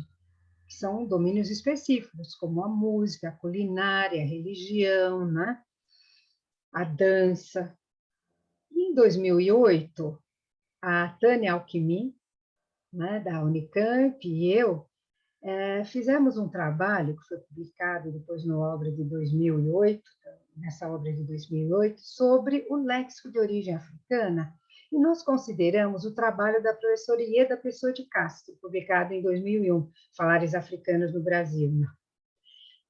que são domínios específicos, como a música, a culinária, a religião, né? A dança. Em 2008, a Tânia Alckmin, né, da Unicamp, e eu fizemos um trabalho que foi publicado depois na obra de 2008, nessa obra de 2008, sobre o léxico de origem africana, e nós consideramos o trabalho da professora Ieda Pessoa de Castro, publicado em 2001, Falares Africanos no Brasil.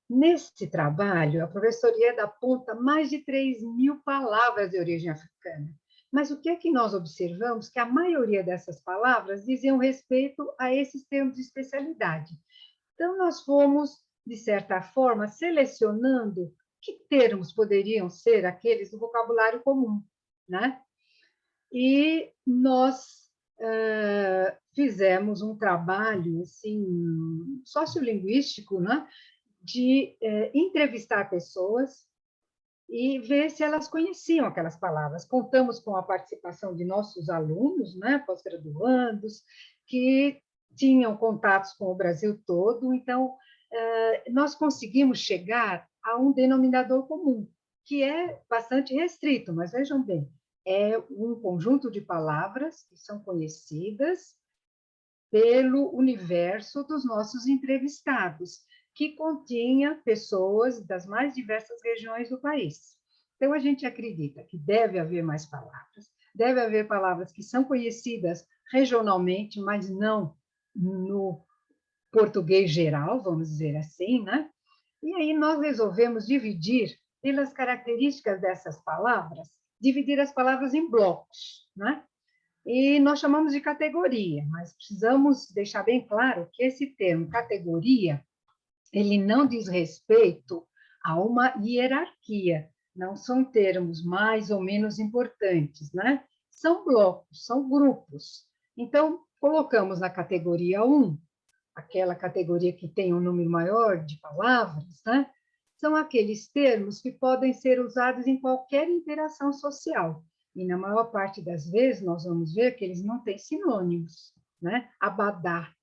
Nesse trabalho, a professora Ieda aponta mais de 3.000 palavras de origem africana. Mas o que é que nós observamos? Que a maioria dessas palavras diziam respeito a esses termos de especialidade. Então, nós fomos, de certa forma, selecionando que termos poderiam ser aqueles do vocabulário comum, né? E nós fizemos um trabalho assim, sociolinguístico, né? De entrevistar pessoas e ver se elas conheciam aquelas palavras. Contamos com a participação de nossos alunos, né, pós-graduandos, que tinham contatos com o Brasil todo, então, nós conseguimos chegar a um denominador comum, que é bastante restrito, mas vejam bem, é um conjunto de palavras que são conhecidas pelo universo dos nossos entrevistados, que continha pessoas das mais diversas regiões do país. Então, a gente acredita que deve haver mais palavras, deve haver palavras que são conhecidas regionalmente, mas não no português geral, vamos dizer assim, né? E aí nós resolvemos dividir, pelas características dessas palavras, dividir as palavras em blocos, né? E nós chamamos de categoria, mas precisamos deixar bem claro que esse termo categoria, ele não diz respeito a uma hierarquia, não são termos mais ou menos importantes, né? São blocos, são grupos. Então, colocamos na categoria 1, aquela categoria que tem um número maior de palavras, né? São aqueles termos que podem ser usados em qualquer interação social. E, na maior parte das vezes, nós vamos ver que eles não têm sinônimos, né? Abadá,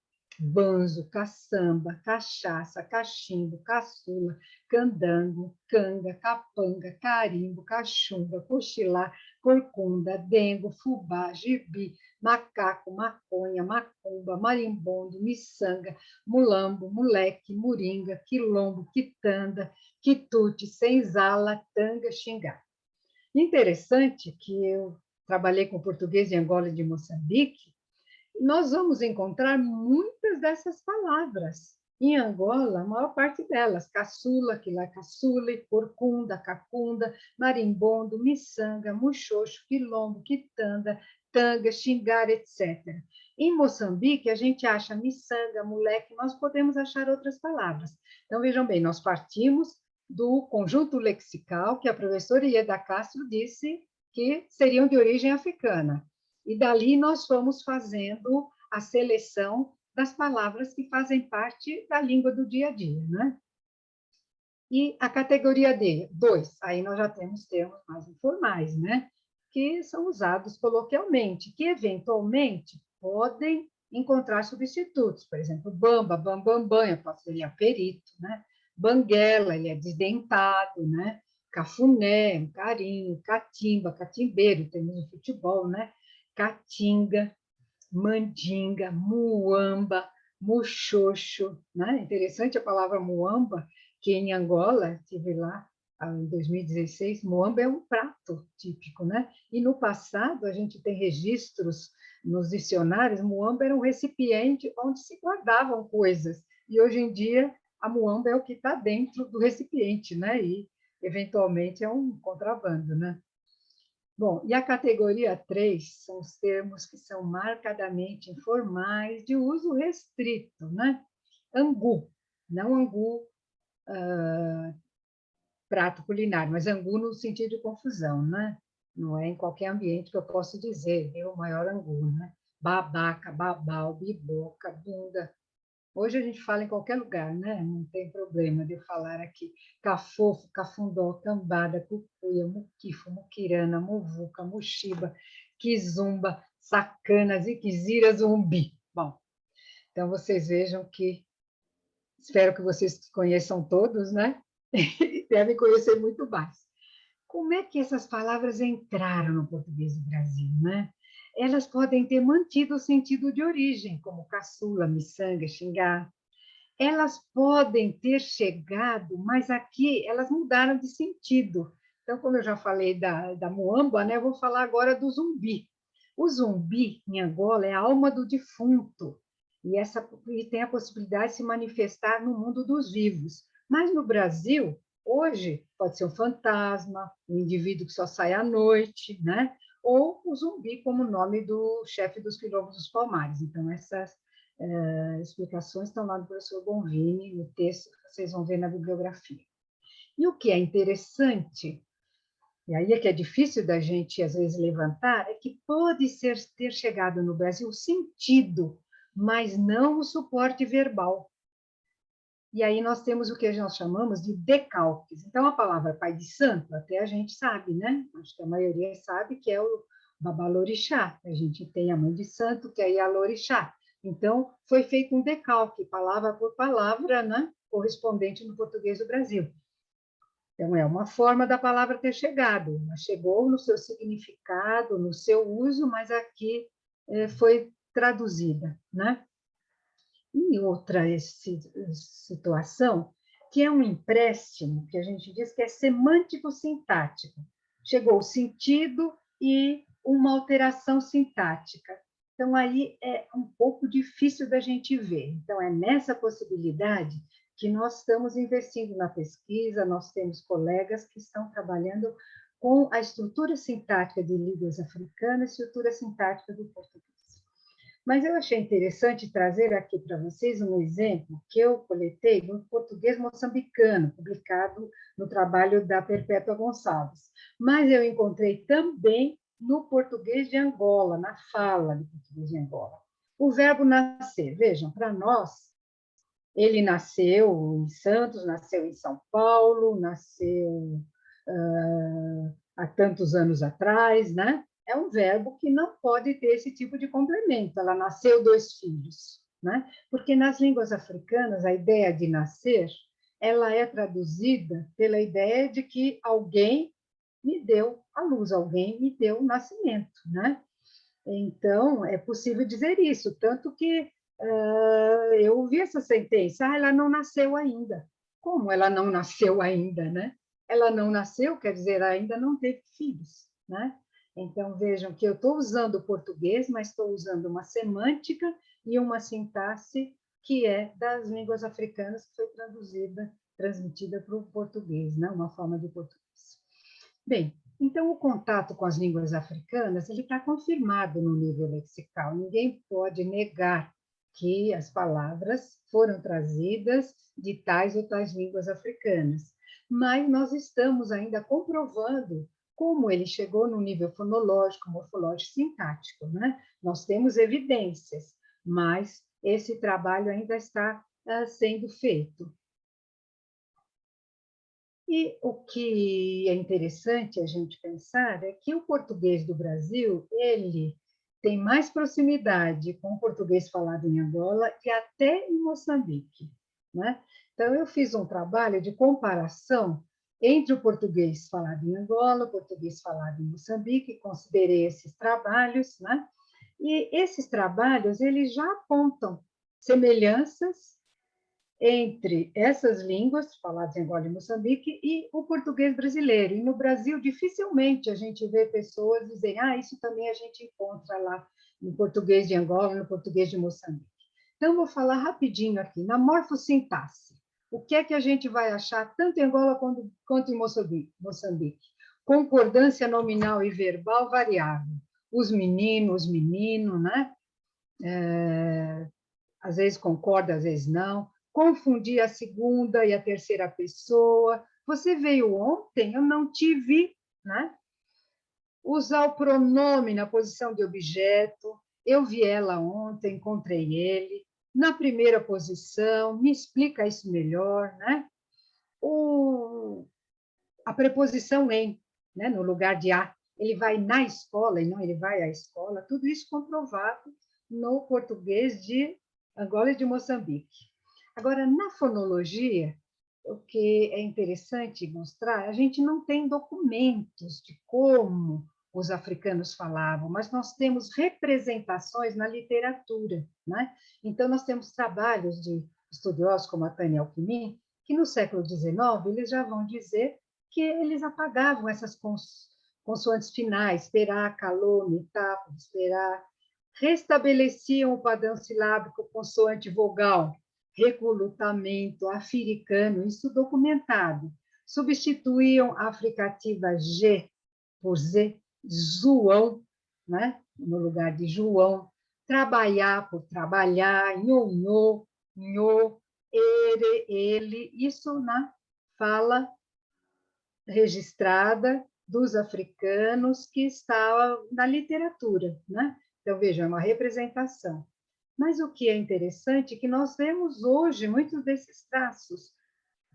banzo, caçamba, cachaça, cachimbo, caçula, candango, canga, capanga, carimbo, cachumba, cochilá, corcunda, dengo, fubá, gibi, macaco, maconha, macumba, marimbondo, miçanga, mulambo, moleque, moringa, quilombo, quitanda, quitute, senzala, tanga, xingá. Interessante que eu trabalhei com português de Angola e de Moçambique, nós vamos encontrar muitas dessas palavras. Em Angola, a maior parte delas, caçula, quilacaçule, corcunda, cacunda, marimbondo, miçanga, muxoxo, quilombo, quitanda, tanga, xingar, etc. Em Moçambique, a gente acha miçanga, moleque, nós podemos achar outras palavras. Então, vejam bem, nós partimos do conjunto lexical que a professora Ieda Castro disse que seriam de origem africana. E dali nós fomos fazendo a seleção das palavras que fazem parte da língua do dia a dia, né? E a categoria D, 2, aí nós já temos termos mais informais, né? Que são usados coloquialmente, que eventualmente podem encontrar substitutos. Por exemplo, bamba, bambambam, eu posso dizer, ele é perito, né? Banguela, ele é desdentado, né? Cafuné, um carinho, catimba, catimbeiro, temos o futebol, né? Catinga, mandinga, muamba, muxoxo, né? Interessante a palavra muamba, que em Angola, estive lá em 2016, muamba é um prato típico, né? E no passado a gente tem registros nos dicionários, muamba era um recipiente onde se guardavam coisas, e hoje em dia a muamba é o que está dentro do recipiente, né? E eventualmente é um contrabando, né? Bom, e a categoria 3 são os termos que são marcadamente informais, de uso restrito, né? Angu, não angu, prato culinário, mas angu no sentido de confusão, né? Não é em qualquer ambiente que eu posso dizer, eu o maior angu, né? Babaca, babau, biboca, bunda. Hoje a gente fala em qualquer lugar, né? Não tem problema de eu falar aqui. Cafofo, cafundó, cambada, cucuia, muquifo, muquirana, muvuca, muxiba, quizumba, sacana, ziquezira, zumbi. Bom, então vocês vejam que, espero que vocês conheçam todos, né? Devem conhecer muito mais. Como é que essas palavras entraram no português do Brasil, né? Elas podem ter mantido o sentido de origem, como caçula, miçanga, xingar. Elas podem ter chegado, mas aqui elas mudaram de sentido. Então, como eu já falei da muamba, né, eu vou falar agora do zumbi. O zumbi, em Angola, é a alma do defunto, e tem a possibilidade de se manifestar no mundo dos vivos. Mas no Brasil, hoje, pode ser um fantasma, um indivíduo que só sai à noite, né? Ou o zumbi, como o nome do chefe dos Quilombos dos Palmares. Então, essas explicações estão lá do professor Bonvini, no texto que vocês vão ver na bibliografia. E o que é interessante, e aí é que é difícil da gente, às vezes, levantar, é que pode ter chegado no Brasil o sentido, mas não o suporte verbal. E aí nós temos o que nós chamamos de decalques. Então, a palavra pai de santo, até a gente sabe, né? Acho que a maioria sabe que é o babalorixá. A gente tem a mãe de santo, que é Ialorixá. Então, foi feito um decalque, palavra por palavra, né? Correspondente no português do Brasil. Então, é uma forma da palavra ter chegado. Ela chegou no seu significado, no seu uso, mas aqui foi traduzida, né? E outra situação, que é um empréstimo, que a gente diz que é semântico-sintático. Chegou o sentido e uma alteração sintática. Então, aí é um pouco difícil da gente ver. Então, é nessa possibilidade que nós estamos investindo na pesquisa, nós temos colegas que estão trabalhando com a estrutura sintática de línguas africanas e estrutura sintática do português. Mas eu achei interessante trazer aqui para vocês um exemplo que eu coletei no português moçambicano, publicado no trabalho da Perpétua Gonçalves. Mas eu encontrei também no português de Angola, na fala de português de Angola. O verbo nascer, vejam, para nós, ele nasceu em Santos, nasceu em São Paulo, nasceu há tantos anos atrás, né? É um verbo que não pode ter esse tipo de complemento. Ela nasceu 2 filhos, né? Porque nas línguas africanas a ideia de nascer, ela é traduzida pela ideia de que alguém me deu a luz, alguém me deu o nascimento, né? Então é possível dizer isso, tanto que eu ouvi essa sentença, ela não nasceu ainda. Como ela não nasceu ainda, né? Ela não nasceu, quer dizer, ainda não teve filhos, né? Então, vejam que eu estou usando o português, mas estou usando uma semântica e uma sintaxe que é das línguas africanas, que foi transmitida para o português, né? Uma forma de português. Bem, Então, o contato com as línguas africanas ele está confirmado no nível lexical. Ninguém pode negar que as palavras foram trazidas de tais ou tais línguas africanas. Mas nós estamos ainda comprovando como ele chegou no nível fonológico, morfológico, sintático, né? Nós temos evidências, mas esse trabalho ainda está sendo feito. E o que é interessante a gente pensar é que o português do Brasil, ele tem mais proximidade com o português falado em Angola e até em Moçambique, né? Então, eu fiz um trabalho de comparação entre o português falado em Angola, o português falado em Moçambique, considerei esses trabalhos, né? E esses trabalhos, eles já apontam semelhanças entre essas línguas faladas em Angola e Moçambique e o português brasileiro. E no Brasil, dificilmente a gente vê pessoas dizerem isso também a gente encontra lá no português de Angola, no português de Moçambique. Então, vou falar rapidinho aqui, na morfossintaxe. O que é que a gente vai achar tanto em Angola quanto em Moçambique? Concordância nominal e verbal variável. Os meninos, né? Às vezes concorda, às vezes não. Confundir a segunda e a terceira pessoa. Você veio ontem, eu não te vi, né? Usar o pronome na posição de objeto. Eu vi ela ontem, encontrei ele. Na primeira posição, me explica isso melhor, né? A preposição em, né? No lugar de a. Ele vai na escola e não ele vai à escola. Tudo isso comprovado no português de Angola e de Moçambique. Agora, na fonologia, o que é interessante mostrar, a gente não tem documentos de como os africanos falavam, mas nós temos representações na literatura, né? Então, nós temos trabalhos de estudiosos como a Tânia Alckmin, que no século XIX eles já vão dizer que eles apagavam essas consoantes finais, perá, calome, tapo, esperar, restabeleciam o padrão silábico consoante vogal, recolutamento, africano, isso documentado. Substituíam a fricativa G por Z, João, né? No lugar de João. Trabalhar por trabalhar, nhonhô, nhô, ele, isso na fala registrada dos africanos que está na literatura, né? Então, vejam, é uma representação. Mas o que é interessante é que nós vemos hoje muitos desses traços,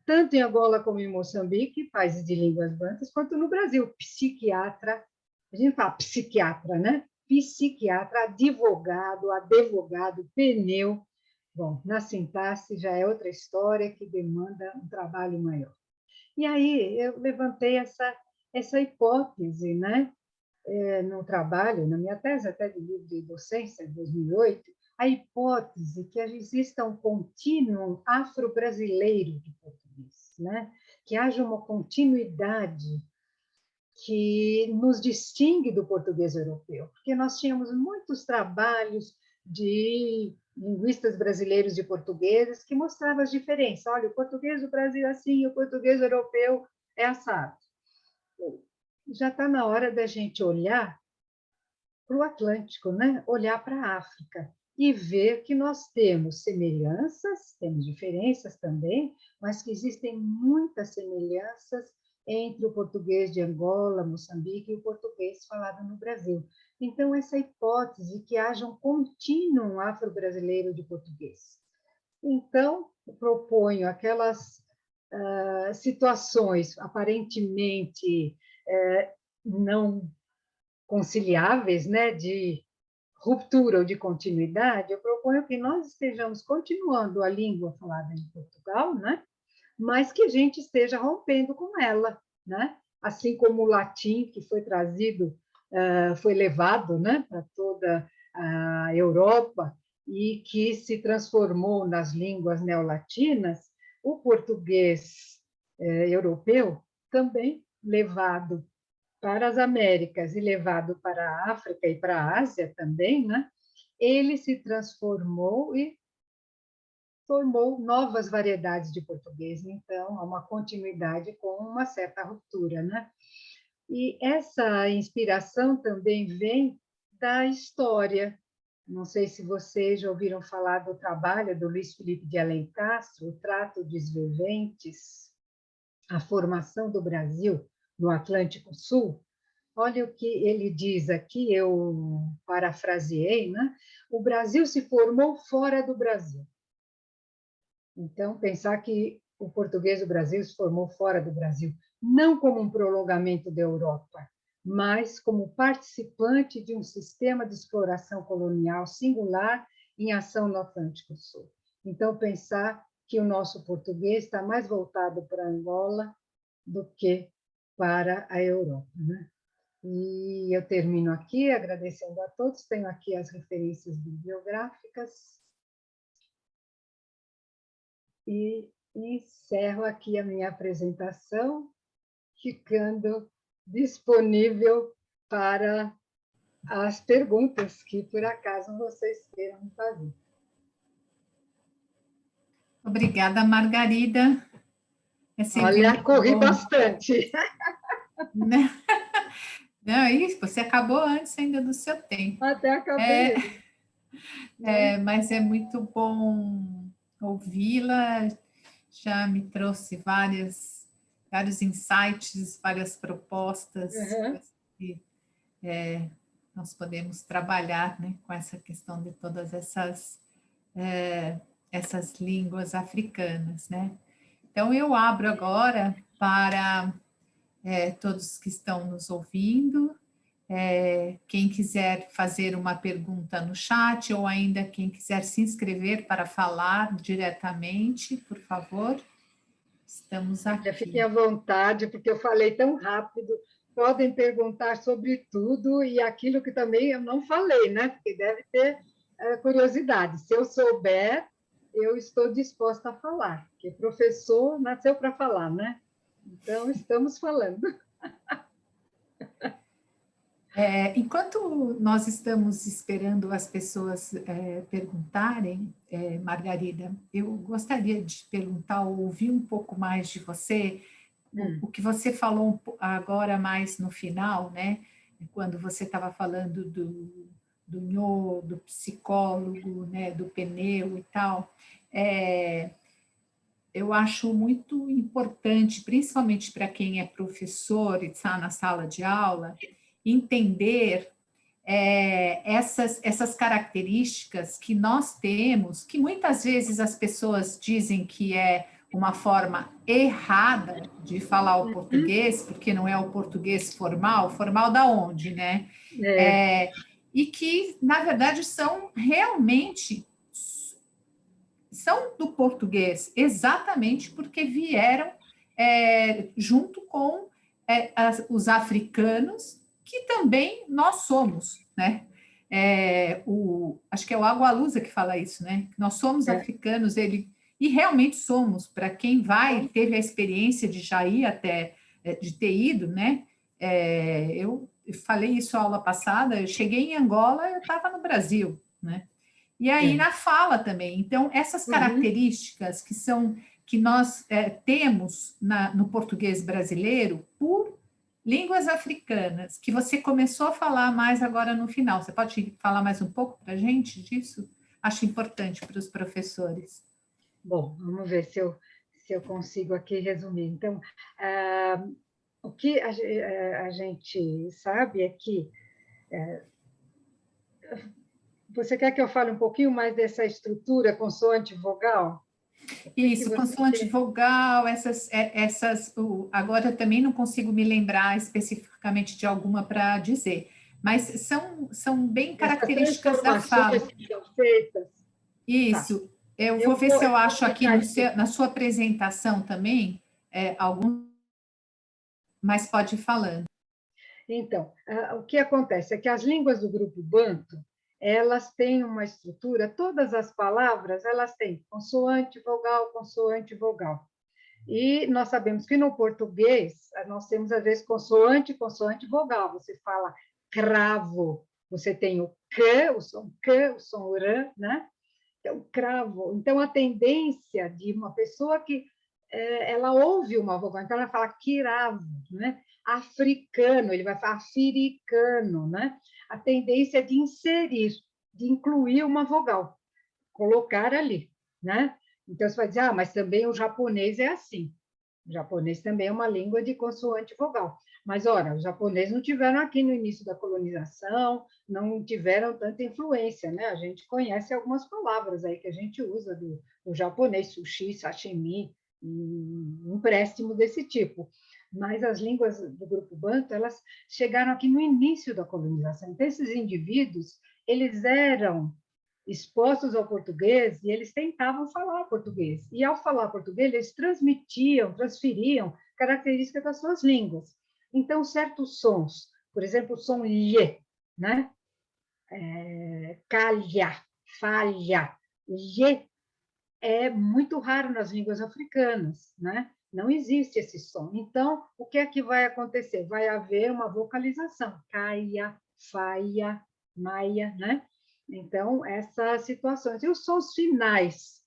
tanto em Angola como em Moçambique, países de línguas bantas, quanto no Brasil. Psiquiatra, a gente fala psiquiatra, né? Psiquiatra, advogado, pneu. Bom, na sintaxe já é outra história que demanda um trabalho maior. E aí eu levantei essa hipótese, né? No trabalho, na minha tese até de livro de docência, de 2008, a hipótese que exista um contínuo afro-brasileiro de português, né? Que haja uma continuidade que nos distingue do português europeu, porque nós tínhamos muitos trabalhos de linguistas brasileiros de portugueses que mostravam as diferenças. Olha, o português do Brasil é assim, o português europeu é assado. Já está na hora da gente olhar para o Atlântico, né? Olhar para a África e ver que nós temos semelhanças, temos diferenças também, mas que existem muitas semelhanças entre o português de Angola, Moçambique e o português falado no Brasil. Então, essa hipótese que haja um contínuo afro-brasileiro de português. Então, proponho aquelas situações aparentemente não conciliáveis, né, de ruptura ou de continuidade, eu proponho que nós estejamos continuando a língua falada em Portugal, né, mas que a gente esteja rompendo com ela, né, assim como o latim que foi trazido, foi levado, né, para toda a Europa e que se transformou nas línguas neolatinas, o português europeu também levado para as Américas e levado para a África e para a Ásia também, né? Ele se transformou e formou novas variedades de português. Então, há uma continuidade com uma certa ruptura, né? E essa inspiração também vem da história. Não sei se vocês já ouviram falar do trabalho do Luiz Felipe de Alencastro, O Trato dos Viventes, a formação do Brasil no Atlântico Sul. Olha o que ele diz aqui, eu parafraseei, né? O Brasil se formou fora do Brasil. Então, pensar que o português do Brasil se formou fora do Brasil, não como um prolongamento da Europa, mas como participante de um sistema de exploração colonial singular em ação no Atlântico Sul. Então, pensar que o nosso português está mais voltado para Angola do que para a Europa, né? E eu termino aqui agradecendo a todos. Tenho aqui as referências bibliográficas e encerro aqui a minha apresentação, ficando disponível para as perguntas que, por acaso, vocês queiram fazer. Obrigada, Margarida. É sempre Olha, muito corri bom, bastante. né? Não, isso, você acabou antes ainda do seu tempo. Até acabei. Mas é muito bom ouvi-la, já me trouxe vários insights, várias propostas Uhum. que nós podemos trabalhar, né, com essa questão de todas essas línguas africanas, né? Então, eu abro agora para todos que estão nos ouvindo. Quem quiser fazer uma pergunta no chat ou ainda quem quiser se inscrever para falar diretamente, por favor, estamos Fiquem aqui. à vontade, porque eu falei tão rápido. Podem perguntar sobre tudo e aquilo que também eu não falei, né? Porque deve ter curiosidade. Se eu souber, eu estou disposta a falar, porque professor nasceu para falar, né? Então, estamos falando. Enquanto nós estamos esperando as pessoas perguntarem, Margarida, eu gostaria de perguntar, ou ouvir um pouco mais de você, o que você falou agora mais no final, né? Quando você estava falando do Nho, do psicólogo, né? Do pneu e tal. Eu acho muito importante, principalmente para quem é professor e está na sala de aula, entender essas características que nós temos, que muitas vezes as pessoas dizem que é uma forma errada de falar o português, porque não é o português formal, formal da onde, né? É, E que, na verdade, são do português, exatamente porque vieram junto com os africanos, que também nós somos, né? Acho que é o Agualusa que fala isso, né? Nós somos é. africanos, e realmente somos, para quem teve a experiência de já ir até, de ter ido, né? Eu falei isso a aula passada, eu cheguei em Angola, eu estava no Brasil, né? E aí É. na fala também. Então, essas Uhum. características que nós temos no português brasileiro por línguas africanas, que você começou a falar mais agora no final. Você pode falar mais um pouco para a gente disso? Acho importante para os professores. Bom, vamos ver se eu consigo aqui resumir. Então, ah, o que a gente sabe é que você quer que eu fale um pouquinho mais dessa estrutura consoante-vogal? O que Isso, você consoante tem? vogal, agora eu também não consigo me lembrar especificamente de alguma para dizer, mas são bem Essas características da transformações fala. que são feitas? Tá. Isso, eu vou ver se Eu eu vou acho aqui explicar isso. na sua apresentação também, algum, mas pode ir falando. Então, o que acontece é que as línguas do grupo Banto, elas têm uma estrutura, todas as palavras, elas têm consoante, vogal. E nós sabemos que no português, nós temos, às vezes, consoante, vogal. Você fala cravo, você tem o k, o som r, né? Então, cravo. Então, a tendência de uma pessoa que ela ouve uma vogal, então ela fala quiravo, né? Africano, ele vai falar africano, né? A tendência é de inserir, de incluir uma vogal, colocar ali, né? Então você vai dizer, mas também o japonês é assim. O japonês também é uma língua de consoante vogal. Mas, ora, os japoneses não tiveram aqui no início da colonização, não tiveram tanta influência, né? A gente conhece algumas palavras aí que a gente usa do japonês, sushi, sashimi, um empréstimo desse tipo. Mas as línguas do grupo Banto, elas chegaram aqui no início da colonização. Então, esses indivíduos, eles eram expostos ao português e eles tentavam falar português. E, ao falar português, eles transferiam características das suas línguas. Então, certos sons, por exemplo, o som lhe, né? Calha, falha, lhe é muito raro nas línguas africanas, né? Não existe esse som. Então, o que é que vai acontecer? Vai haver uma vocalização. Caia, faia, maia, né? Então, essas situações. E os sons finais,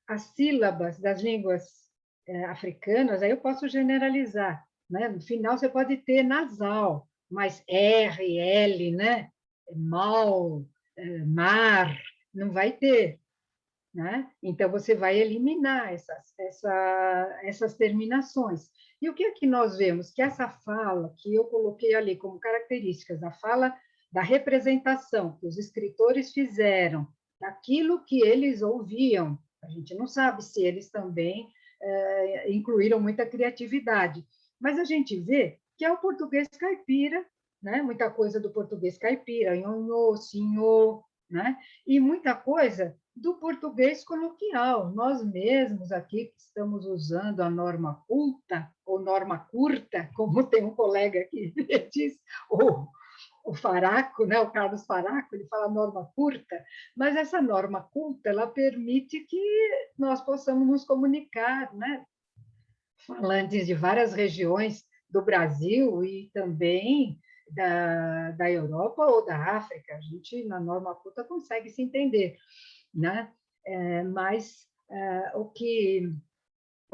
as sílabas das línguas africanas, aí eu posso generalizar, né? No final, você pode ter nasal, mas R, L, né? Mal, mar, não vai ter. Né? Então, você vai eliminar essas terminações. E o que é que nós vemos? Que essa fala, que eu coloquei ali como características, a fala da representação que os escritores fizeram, daquilo que eles ouviam, a gente não sabe se eles também incluíram muita criatividade, mas a gente vê que é o português caipira, né? Muita coisa do português caipira, nhonhô, sinhô, né? E muita coisa do português coloquial. Nós mesmos aqui que estamos usando a norma culta, ou norma curta, como tem um colega aqui diz, o Faraco, né? O Carlos Faraco, ele fala norma curta, mas essa norma culta, ela permite que nós possamos nos comunicar, né? Falantes de várias regiões do Brasil e também da Europa ou da África. A gente, na norma culta, consegue se entender, né? Mas o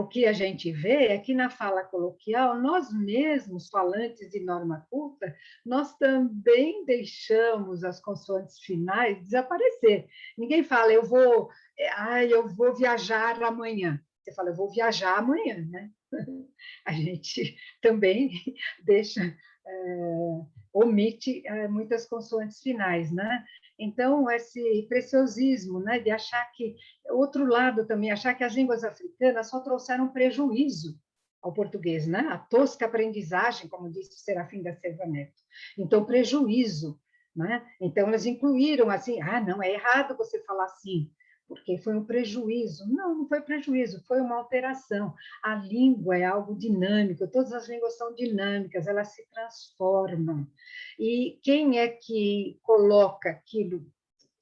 que a gente vê é que na fala coloquial, nós mesmos, falantes de norma culta, nós também deixamos as consoantes finais desaparecer. Ninguém fala, eu vou viajar amanhã. Você fala, eu vou viajar amanhã, né? A gente também deixa, omite muitas consoantes finais, né? Então, esse preciosismo, né, de achar que, outro lado também, achar que as línguas africanas só trouxeram prejuízo ao português, né? A tosca aprendizagem, como disse o Serafim da Silva Neto. Então, prejuízo, né? Então, elas incluíram assim, não, é errado você falar assim, porque foi um prejuízo. Não, não foi prejuízo, foi uma alteração. A língua é algo dinâmico, todas as línguas são dinâmicas, elas se transformam. E quem é que coloca aquilo,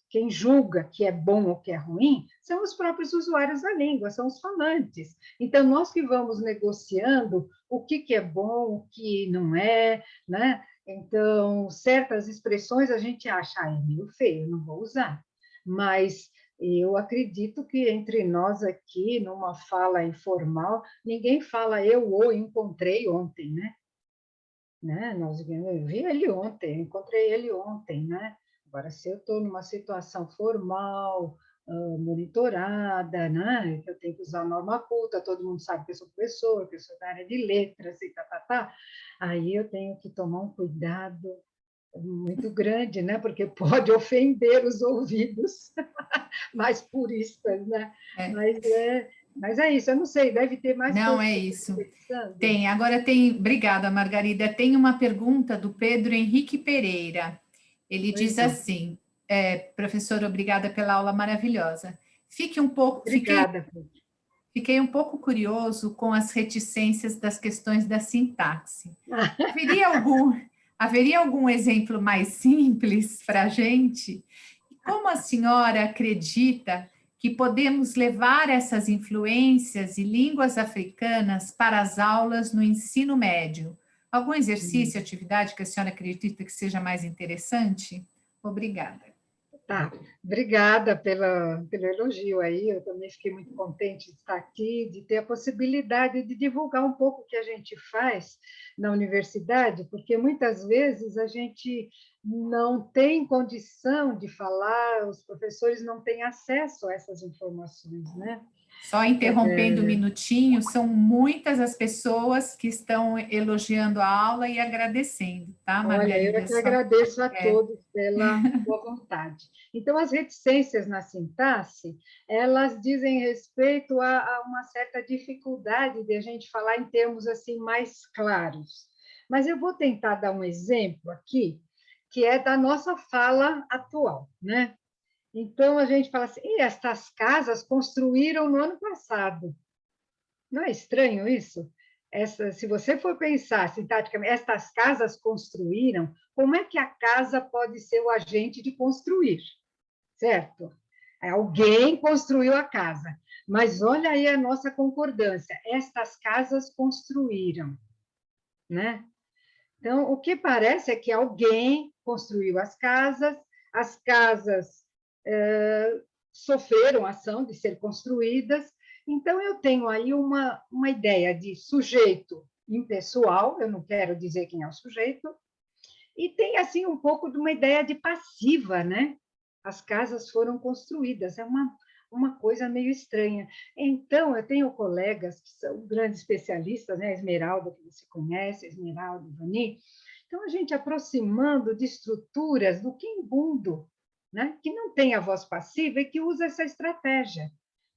quem julga que é bom ou que é ruim, são os próprios usuários da língua, são os falantes. Então, nós que vamos negociando o que é bom, o que não é, né? Então, certas expressões a gente acha, é meio feio, não vou usar. Mas eu acredito que entre nós aqui, numa fala informal, ninguém fala eu o encontrei ontem, né? Eu vi ele ontem, encontrei ele ontem, né? Agora, se eu estou numa situação formal, monitorada, né? Que eu tenho que usar a norma culta, todo mundo sabe que eu sou professor, que eu sou da área de letras e aí eu tenho que tomar um cuidado muito grande, né? Porque pode ofender os ouvidos mais puristas, né? Mas é isso, eu não sei, deve ter mais Não, coisas é que eu isso. estou pensando. Tem, agora tem, obrigada, Margarida. Tem uma pergunta do Pedro Henrique Pereira. Ele diz assim, professora, obrigada pela aula maravilhosa. Obrigada. Fiquei um pouco curioso com as reticências das questões da sintaxe. Haveria algum exemplo mais simples para a gente? E como a senhora acredita que podemos levar essas influências e línguas africanas para as aulas no ensino médio? Algum exercício, atividade que a senhora acredita que seja mais interessante? Obrigada. Tá, obrigada pelo elogio aí. Eu também fiquei muito contente de estar aqui, de ter a possibilidade de divulgar um pouco o que a gente faz na universidade, porque muitas vezes a gente não tem condição de falar, os professores não têm acesso a essas informações, né? Só interrompendo um minutinho, são muitas as pessoas que estão elogiando a aula e agradecendo, tá, Olha, eu é Margarida? que Só agradeço a é, todos pela boa vontade. Então, as reticências na sintaxe, elas dizem respeito a uma certa dificuldade de a gente falar em termos assim mais claros. Mas eu vou tentar dar um exemplo aqui, que é da nossa fala atual, né? Então, a gente fala assim, "E estas casas construíram no ano passado." Não é estranho isso? Se você for pensar sintaticamente, estas casas construíram, como é que a casa pode ser o agente de construir, certo? Alguém construiu a casa. Mas olha aí a nossa concordância. Estas casas construíram, né? Então, o que parece é que alguém construiu as casas sofreram ação de ser construídas. Então, eu tenho aí uma ideia de sujeito impessoal, eu não quero dizer quem é o sujeito, e tem assim um pouco de uma ideia de passiva, né? As casas foram construídas, é uma coisa meio estranha. Então, eu tenho colegas que são grandes especialistas, né? Esmeralda, que você conhece, Esmeralda, Ivani. Então, a gente aproximando de estruturas do quimbundo, né? Que não tem a voz passiva e que usa essa estratégia.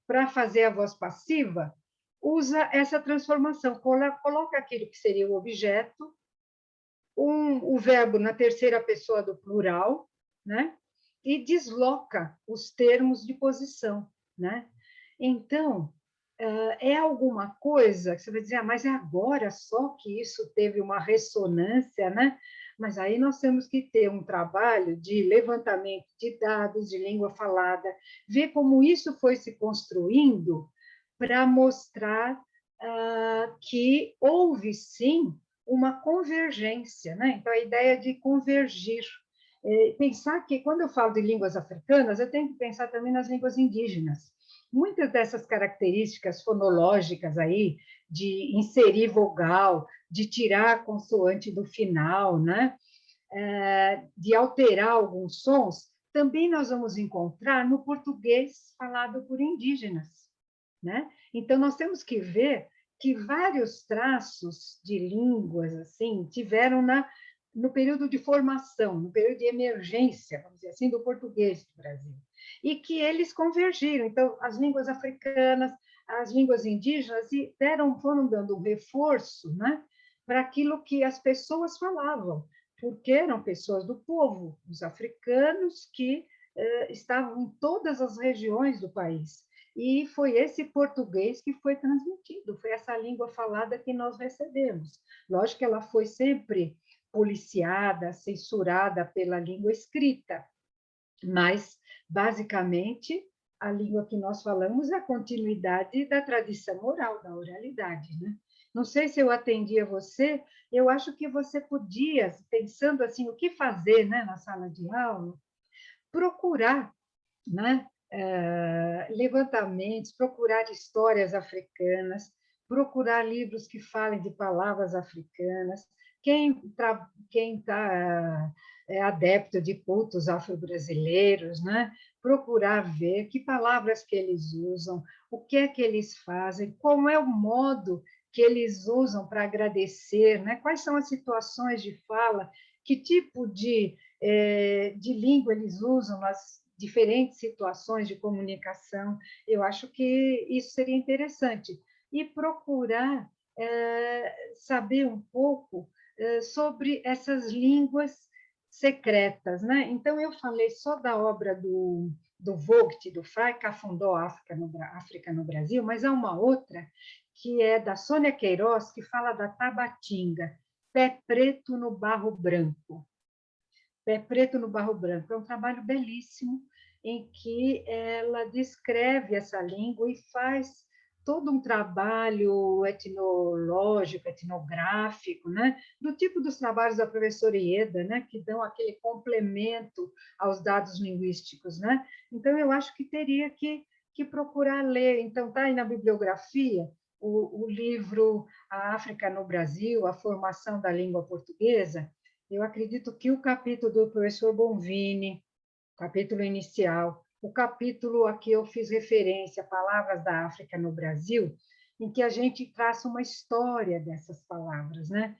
Para fazer a voz passiva, usa essa transformação, coloca aquilo que seria o objeto, o verbo na terceira pessoa do plural, né? E desloca os termos de posição, né? Então, é alguma coisa que você vai dizer, mas é agora só que isso teve uma ressonância, né? Mas aí nós temos que ter um trabalho de levantamento de dados de língua falada, ver como isso foi se construindo para mostrar que houve sim uma convergência, né? Então, a ideia de convergir. Pensar que, quando eu falo de línguas africanas, eu tenho que pensar também nas línguas indígenas. Muitas dessas características fonológicas aí, de inserir vogal, de tirar a consoante do final, né? De alterar alguns sons, também nós vamos encontrar no português falado por indígenas, né? Então, nós temos que ver que vários traços de línguas assim tiveram no período de formação, no período de emergência, vamos dizer assim, do português do Brasil, e que eles convergiram. Então, as línguas africanas, as línguas indígenas e foram dando um reforço, né, para aquilo que as pessoas falavam, porque eram pessoas do povo, os africanos que estavam em todas as regiões do país. E foi esse português que foi transmitido, foi essa língua falada que nós recebemos. Lógico que ela foi sempre policiada, censurada pela língua escrita, mas, basicamente, a língua que nós falamos é a continuidade da tradição oral, da oralidade, né? Não sei se eu atendi a você, eu acho que você podia, pensando assim, o que fazer, né, na sala de aula, procurar, né, levantamentos, procurar histórias africanas, procurar livros que falem de palavras africanas. Quem está adepto de cultos afro-brasileiros, né? Procurar ver que palavras que eles usam, o que é que eles fazem, como é o modo que eles usam para agradecer, né? Quais são as situações de fala, que tipo de língua eles usam nas diferentes situações de comunicação. Eu acho que isso seria interessante. E procurar saber um pouco sobre essas línguas secretas, né? Então, eu falei só da obra do Vogt, do Frei Cafundó, África no Brasil, mas há uma outra que é da Sônia Queiroz, que fala da Tabatinga, Pé Preto no Barro Branco. Pé Preto no Barro Branco. É um trabalho belíssimo em que ela descreve essa língua e faz todo um trabalho etnológico, etnográfico, né? Do tipo dos trabalhos da professora Ieda, né? Que dão aquele complemento aos dados linguísticos, né? Então, eu acho que teria que procurar ler. Então, está aí na bibliografia o livro A África no Brasil, a formação da língua portuguesa. Eu acredito que o capítulo do professor Bonvini, capítulo inicial, o capítulo a que eu fiz referência, Palavras da África no Brasil, em que a gente traça uma história dessas palavras, né?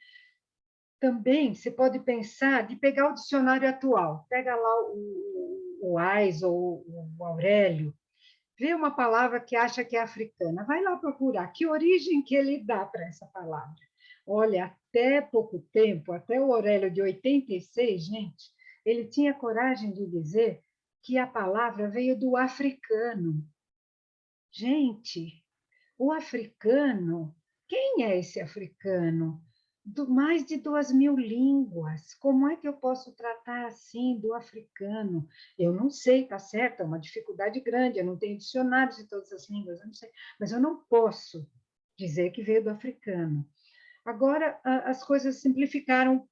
Também você pode pensar de pegar o dicionário atual, pega lá o Ais ou o Aurélio, vê uma palavra que acha que é africana, vai lá procurar que origem que ele dá para essa palavra. Olha, até pouco tempo, até o Aurélio de 86, gente, ele tinha coragem de dizer que a palavra veio do africano. Gente, o africano, quem é esse africano? Mais de 2.000 línguas. Como é que eu posso tratar assim do africano? Eu não sei, tá certo? É uma dificuldade grande. Eu não tenho dicionários de todas as línguas, eu não sei. Mas eu não posso dizer que veio do africano. Agora, as coisas simplificaram,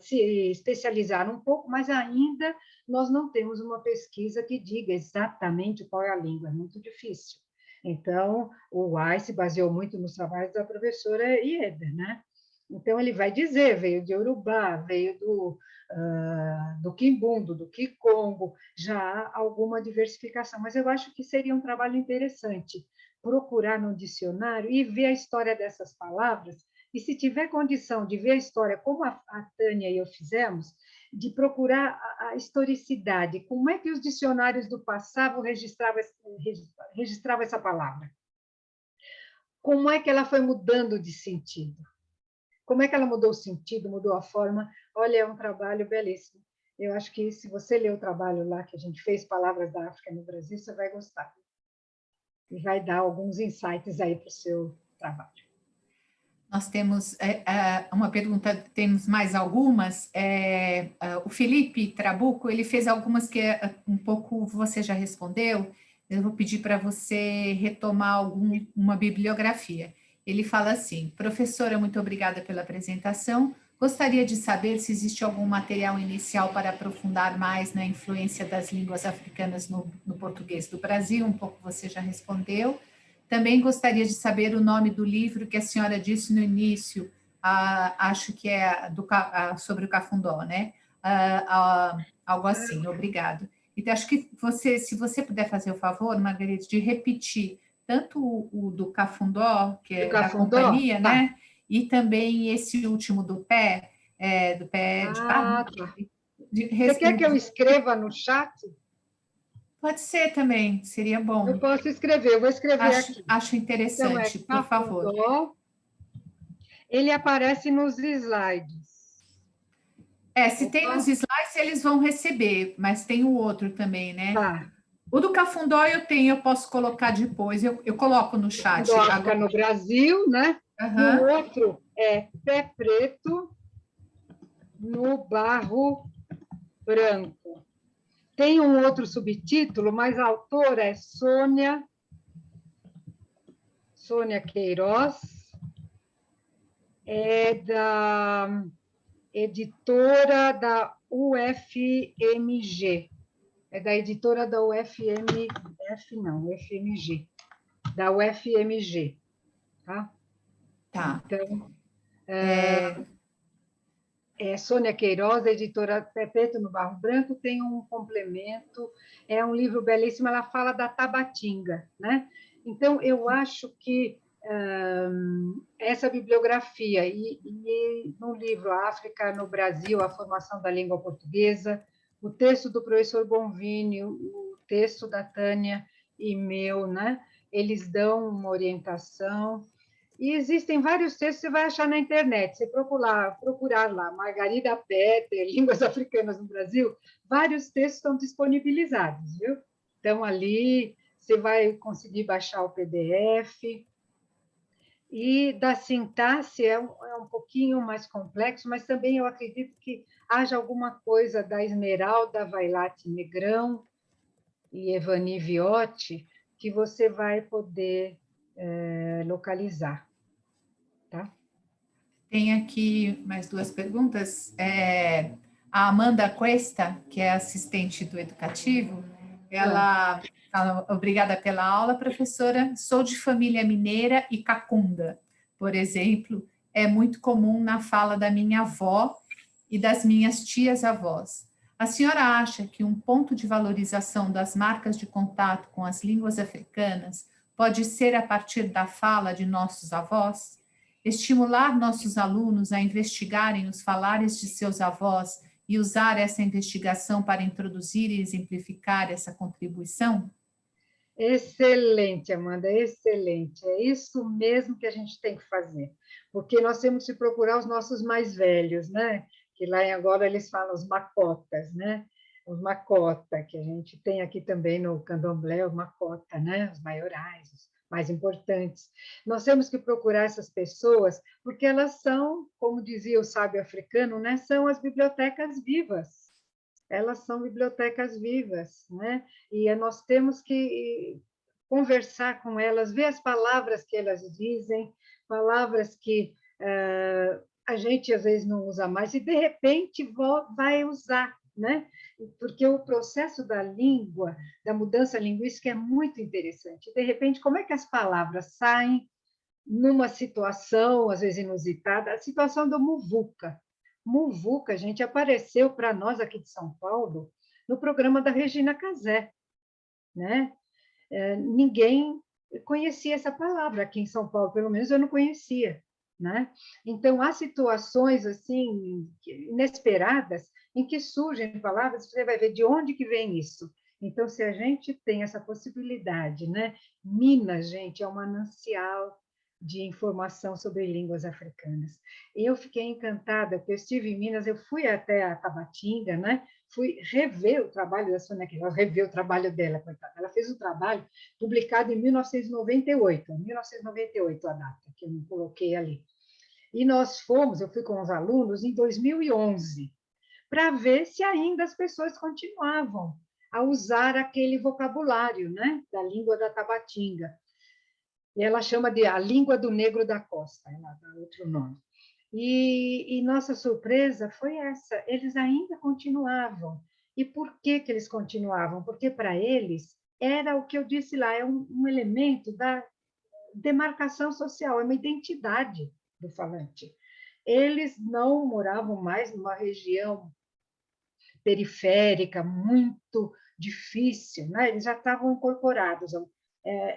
se especializaram um pouco, mas ainda nós não temos uma pesquisa que diga exatamente qual é a língua. É muito difícil. Então, o Wise se baseou muito nos trabalhos da professora Ieda, né? Então, ele vai dizer, veio de Urubá, veio do Quimbundo, do Kikongo, já há alguma diversificação, mas eu acho que seria um trabalho interessante procurar no dicionário e ver a história dessas palavras, e se tiver condição de ver a história, como a Tânia e eu fizemos, de procurar a historicidade, como é que os dicionários do passado registravam essa palavra? Como é que ela foi mudando de sentido? Como é que ela mudou o sentido, mudou a forma? Olha, é um trabalho belíssimo. Eu acho que se você ler o trabalho lá que a gente fez, Palavras da África no Brasil, você vai gostar. E vai dar alguns insights aí para o seu trabalho. Nós temos uma pergunta, temos mais algumas. O Felipe Trabuco, ele fez algumas que um pouco você já respondeu. Eu vou pedir para você retomar uma bibliografia. Ele fala assim: professora, muito obrigada pela apresentação. Gostaria de saber se existe algum material inicial para aprofundar mais na influência das línguas africanas no português do Brasil. Um pouco você já respondeu. Também gostaria de saber o nome do livro que a senhora disse no início, acho que é sobre o cafundó, né? Algo assim, obrigado. Então, acho que você, se você puder fazer o favor, Margarida, de repetir tanto o do cafundó, que é da Cafundó? companhia, Tá. né? E também esse último do pé de barro. Tá. Você quer que eu escreva no chat? Pode ser também, seria Eu bom. posso escrever, eu vou escrever aqui. Acho Então, é interessante, por favor. cafundó. Ele aparece nos slides. Se tem nos slides, eles vão receber, mas tem o outro também, né? Tá. O do cafundó eu posso colocar depois, eu coloco no chat. Cafundó fica no Brasil, né? E o Uhum. outro é Pé Preto no Barro Branco. Tem um outro subtítulo, mas a autora é Sônia Queiroz, é da editora da UFMG. É da editora da UFMG, da UFMG. Tá? Tá. Então, Sônia Queiroz, editora Perpétuo no Barro Branco, tem um complemento, é um livro belíssimo, ela fala da Tabatinga, né? Então, eu acho que essa bibliografia e no livro África no Brasil, a formação da língua portuguesa, o texto do professor Bonvini, o texto da Tânia e meu, né? Eles dão uma orientação. E existem vários textos que você vai achar na internet. Você procurar lá, Margarida Petter, Línguas Africanas no Brasil, vários textos estão disponibilizados, viu? Então, ali você vai conseguir baixar o PDF. E da sintaxe é um pouquinho mais complexo, mas também eu acredito que haja alguma coisa da Esmeralda Vailate Negrão e Evani Viotti que você vai poder localizar, tá? Tem aqui mais duas perguntas. A Amanda Cuesta, que é assistente do educativo, ela fala, obrigada pela aula, professora. Sou de família mineira e cacunda, por exemplo, é muito comum na fala da minha avó e das minhas tias-avós. A senhora acha que um ponto de valorização das marcas de contato com as línguas africanas pode ser a partir da fala de nossos avós? Estimular nossos alunos a investigarem os falares de seus avós e usar essa investigação para introduzir e exemplificar essa contribuição? Excelente, Amanda, excelente. É isso mesmo que a gente tem que fazer, porque nós temos que procurar os nossos mais velhos, né? Que lá em agora eles falam os macotas, né? Os macota, que a gente tem aqui também no candomblé, os macota, né? Os maiorais, os mais importantes. Nós temos que procurar essas pessoas, porque elas são, como dizia o sábio africano, né? São as bibliotecas vivas. Elas são bibliotecas vivas, né? E nós temos que conversar com elas, ver as palavras que elas dizem, palavras que a gente às vezes não usa mais e de repente vai usar, né? Porque o processo da língua, da mudança linguística é muito interessante. De repente, como é que as palavras saem numa situação, às vezes inusitada, a situação do muvuca. Muvuca, gente, apareceu para nós aqui de São Paulo no programa da Regina Casé, né? Ninguém conhecia essa palavra aqui em São Paulo, pelo menos eu não conhecia, né? Então, há situações assim inesperadas em que surgem palavras, você vai ver de onde que vem isso. Então, se a gente tem essa possibilidade, né? Minas, gente, é um manancial de informação sobre línguas africanas. E eu fiquei encantada, porque eu estive em Minas, eu fui até a Tabatinga, né? Fui rever o trabalho da Sônia Queiroz, rever o trabalho dela, coitada. Ela fez um trabalho publicado em 1998, 1998 a data, que eu não coloquei ali. E nós fomos, eu fui com os alunos em 2011, para ver se ainda as pessoas continuavam a usar aquele vocabulário, né, da língua da Tabatinga. E ela chama de a língua do negro da costa, ela dá outro nome. E nossa surpresa foi essa, eles ainda continuavam. E por que que eles continuavam? Porque para eles era o que eu disse lá, é um elemento da demarcação social, é uma identidade do falante. Eles não moravam mais numa região periférica, muito difícil, né? Eles já estavam incorporados,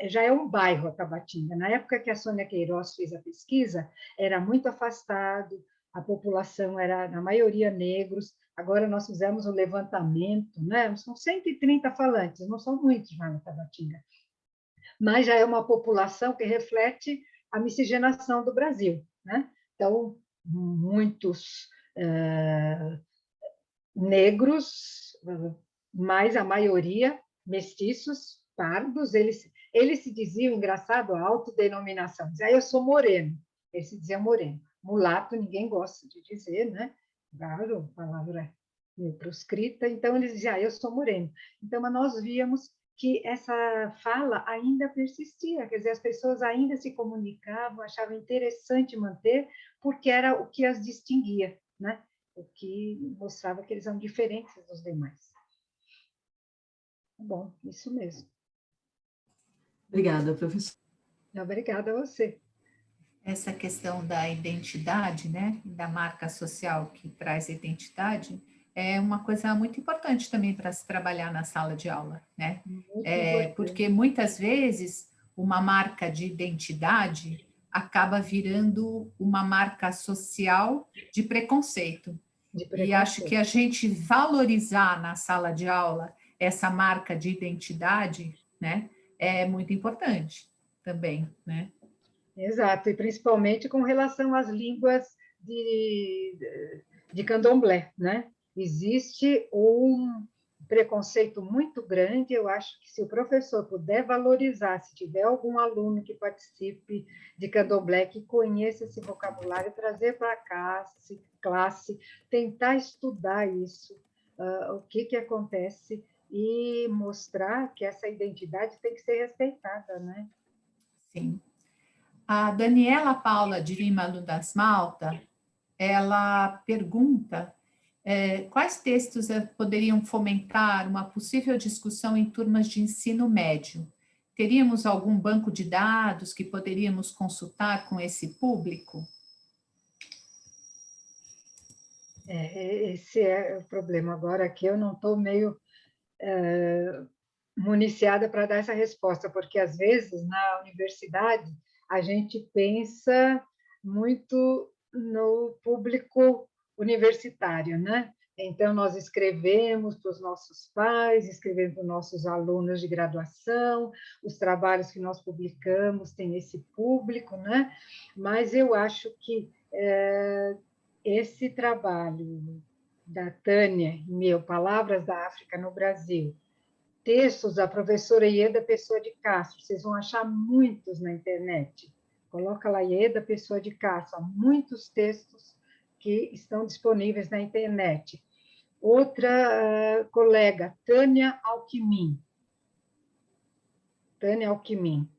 já é um bairro a Tabatinga. Na época que a Sônia Queiroz fez a pesquisa, era muito afastado, a população era, na maioria, negros. Agora nós fizemos um levantamento, né? São 130 falantes, não são muitos já na Tabatinga, mas já é uma população que reflete a miscigenação do Brasil, né? Então, muitos negros, mas a maioria mestiços, pardos, eles se diziam, engraçado, a autodenominação, dizia, eu sou moreno, eles se diziam moreno. Mulato ninguém gosta de dizer, né? Claro, a palavra meio proscrita, então eles diziam, eu sou moreno. Então, nós víamos que essa fala ainda persistia, quer dizer, as pessoas ainda se comunicavam, achavam interessante manter, porque era o que as distinguia, né? O que mostrava que eles são diferentes dos demais. Bom, isso mesmo. Obrigada, professora. Obrigada a você. Essa questão da identidade, né, da marca social que traz identidade, é uma coisa muito importante também para se trabalhar na sala de aula, né? Porque muitas vezes uma marca de identidade acaba virando uma marca social de preconceito. E acho que a gente valorizar na sala de aula essa marca de identidade, né, é muito importante também, né? Exato, e principalmente com relação às línguas de candomblé, né? Existe um preconceito muito grande, eu acho que se o professor puder valorizar, se tiver algum aluno que participe de candomblé, que conheça esse vocabulário, trazer para a classe, tentar estudar isso, o que acontece, e mostrar que essa identidade tem que ser respeitada, né? Sim. A Daniela Paula de Lima Ludas Malta, ela pergunta quais textos poderiam fomentar uma possível discussão em turmas de ensino médio? Teríamos algum banco de dados que poderíamos consultar com esse público? Esse é o problema. Agora aqui eu não estou meio municiada para dar essa resposta, porque às vezes na universidade a gente pensa muito no público universitário, né? Então, nós escrevemos para os nossos pais, escrevemos para os nossos alunos de graduação, os trabalhos que nós publicamos têm esse público, né? Mas eu acho que esse trabalho da Tânia, meu, Palavras da África no Brasil, textos da professora Ieda Pessoa de Castro, vocês vão achar muitos na internet. Coloca lá Ieda Pessoa de Castro, há muitos textos que estão disponíveis na internet. Outra colega, Tânia Alckmin. Tânia Alckmin.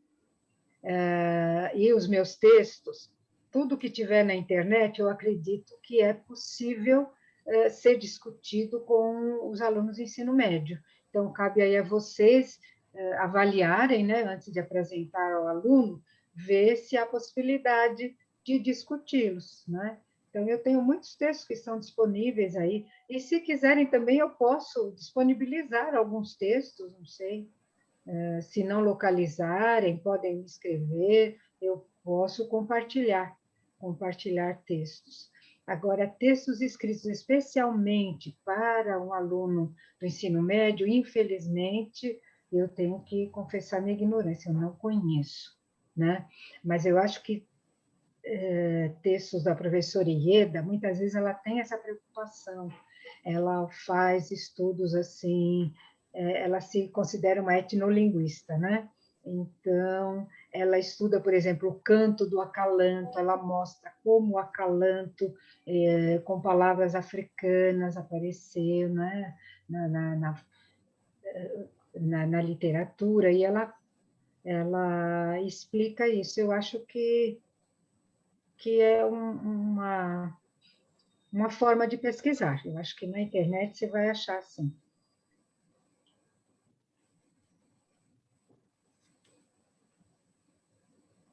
E os meus textos, tudo que tiver na internet, eu acredito que é possível ser discutido com os alunos do ensino médio. Então, cabe aí a vocês avaliarem, né, antes de apresentar ao aluno, ver se há possibilidade de discuti-los, né? Então, eu tenho muitos textos que estão disponíveis aí, e se quiserem também eu posso disponibilizar alguns textos, não sei, se não localizarem, podem me escrever, eu posso compartilhar textos. Agora, textos escritos especialmente para um aluno do ensino médio, infelizmente, eu tenho que confessar minha ignorância, eu não conheço, né? Mas eu acho que textos da professora Ieda, muitas vezes ela tem essa preocupação, ela faz estudos assim, ela se considera uma etnolinguista, né? Então, ela estuda, por exemplo, o canto do acalanto, ela mostra como o acalanto, com palavras africanas, apareceu, né? Na literatura, e ela explica isso. Eu acho que é uma forma de pesquisar. Eu acho que na internet você vai achar assim.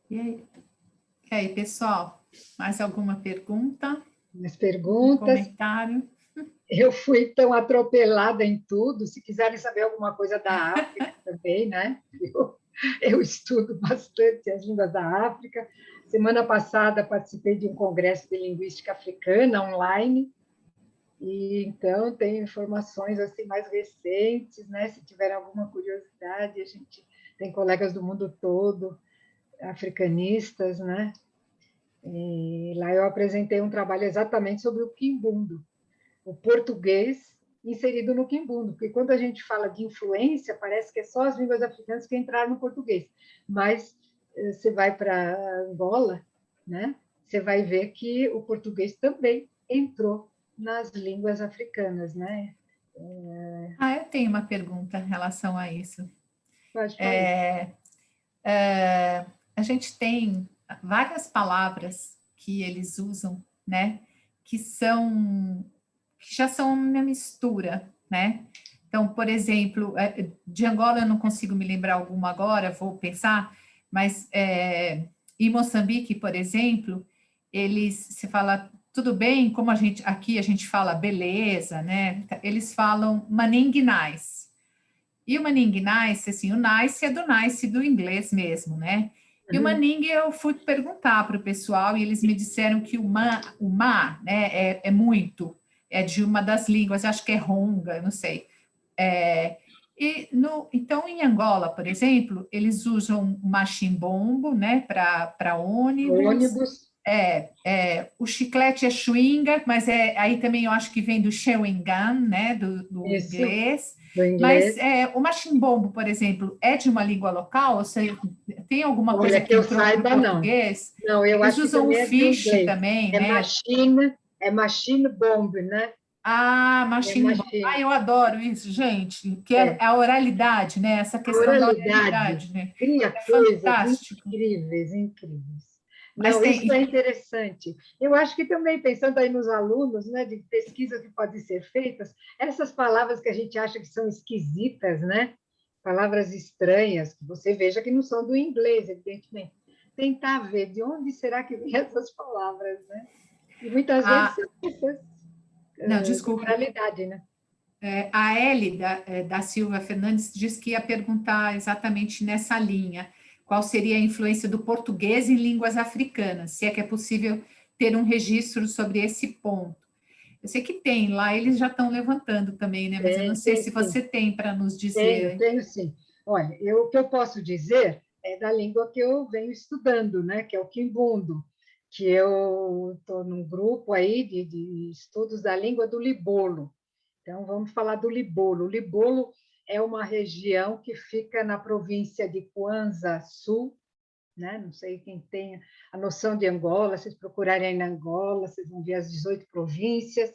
E aí, pessoal, mais alguma pergunta? As perguntas. Comentário? Eu fui tão atropelada em tudo. Se quiserem saber alguma coisa da África também, né? Eu estudo bastante as línguas da África. Semana passada participei de um congresso de linguística africana online. E então tem informações assim mais recentes, né? Se tiver alguma curiosidade, a gente tem colegas do mundo todo, africanistas, né? E lá eu apresentei um trabalho exatamente sobre o quimbundo, o português inserido no quimbundo, porque quando a gente fala de influência, parece que é só as línguas africanas que entraram no português, mas você vai para Angola, né? Você vai ver que o português também entrou nas línguas africanas, né? Eu tenho uma pergunta em relação a isso. Pode falar. A gente tem várias palavras que eles usam, né? Que já são uma mistura, né? Então, por exemplo, de Angola eu não consigo me lembrar alguma agora, vou pensar, mas em Moçambique, por exemplo, se fala tudo bem, como aqui a gente fala beleza, né? Eles falam maninguinais. E o maninguinais, assim, o nice é do nice do inglês mesmo, né? E o Maning, eu fui perguntar para o pessoal e eles me disseram que o ma né, é muito, é de uma das línguas, acho que é Ronga, não sei. Então, em Angola, por exemplo, eles usam machimbombo, né, para ônibus. O chiclete é chewinga, mas aí também eu acho que vem do chewing gum, né, do Isso, inglês. do Mas inglês. o machimbombo, por exemplo, é de uma língua local? Ou seja, tem alguma Olha, coisa que que eu entrou para o saiba, não. português? Não, eu Eles acho que usam o também é do fish inglês. também, né? É machine bomb, né? Ah, É machine ball. Ah, machine. eu adoro isso, gente, que é É. a oralidade, né? Essa A questão da oralidade oralidade, né? cria É coisas fantástico. incríveis, incríveis. Mas Não, isso é tem, interessante. Eu acho que também, pensando aí nos alunos, né, de pesquisa que podem ser feitas, essas palavras que a gente acha que são esquisitas, né? Palavras estranhas, que você veja que não são do inglês, evidentemente. Tentar ver de onde será que vêm essas palavras, né? E muitas vezes a, são essas não, de desculpe. oralidade, né? A Ellie da Silva Fernandes diz que ia perguntar exatamente nessa linha, qual seria a influência do português em línguas africanas, se é que é possível ter um registro sobre esse ponto. Eu sei que tem, lá eles já estão levantando também, né? Mas eu não sei Tem se sim. você tem para nos Tenho, dizer. tenho sim. Olha, o que eu posso dizer é da língua que eu venho estudando, né, que é o Quimbundo, que eu estou num grupo aí de estudos da língua do Libolo. Então, vamos falar do Libolo. O Libolo é uma região que fica na província de Kwanza Sul, né? Não sei quem tem a noção de Angola, se vocês procurarem aí na Angola, vocês vão ver as 18 províncias,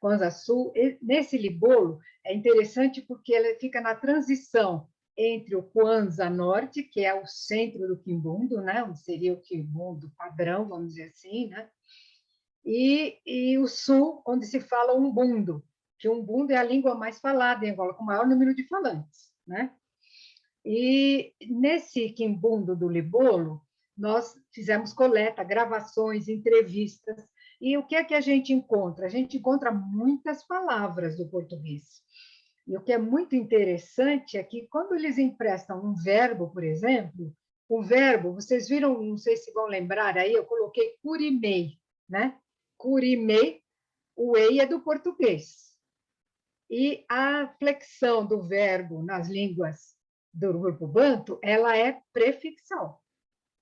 Kwanza Sul. E, nesse Libolo, é interessante porque ele fica na transição entre o Kwanza Norte, que é o centro do Quimbundo, né? Onde seria o Quimbundo padrão, vamos dizer assim, né? E o Sul, onde se fala Umbundo, que o Umbundo é a língua mais falada em Angola, com o maior número de falantes, né? E nesse Quimbundo do Libolo, nós fizemos coleta, gravações, entrevistas. E o que é que a gente encontra? A gente encontra muitas palavras do português. E o que é muito interessante é que, quando eles emprestam um verbo, por exemplo, o verbo, vocês viram, não sei se vão lembrar aí, eu coloquei curimei, né? Curimei, o ei é do português. E a flexão do verbo nas línguas do grupo Banto, ela é prefixal.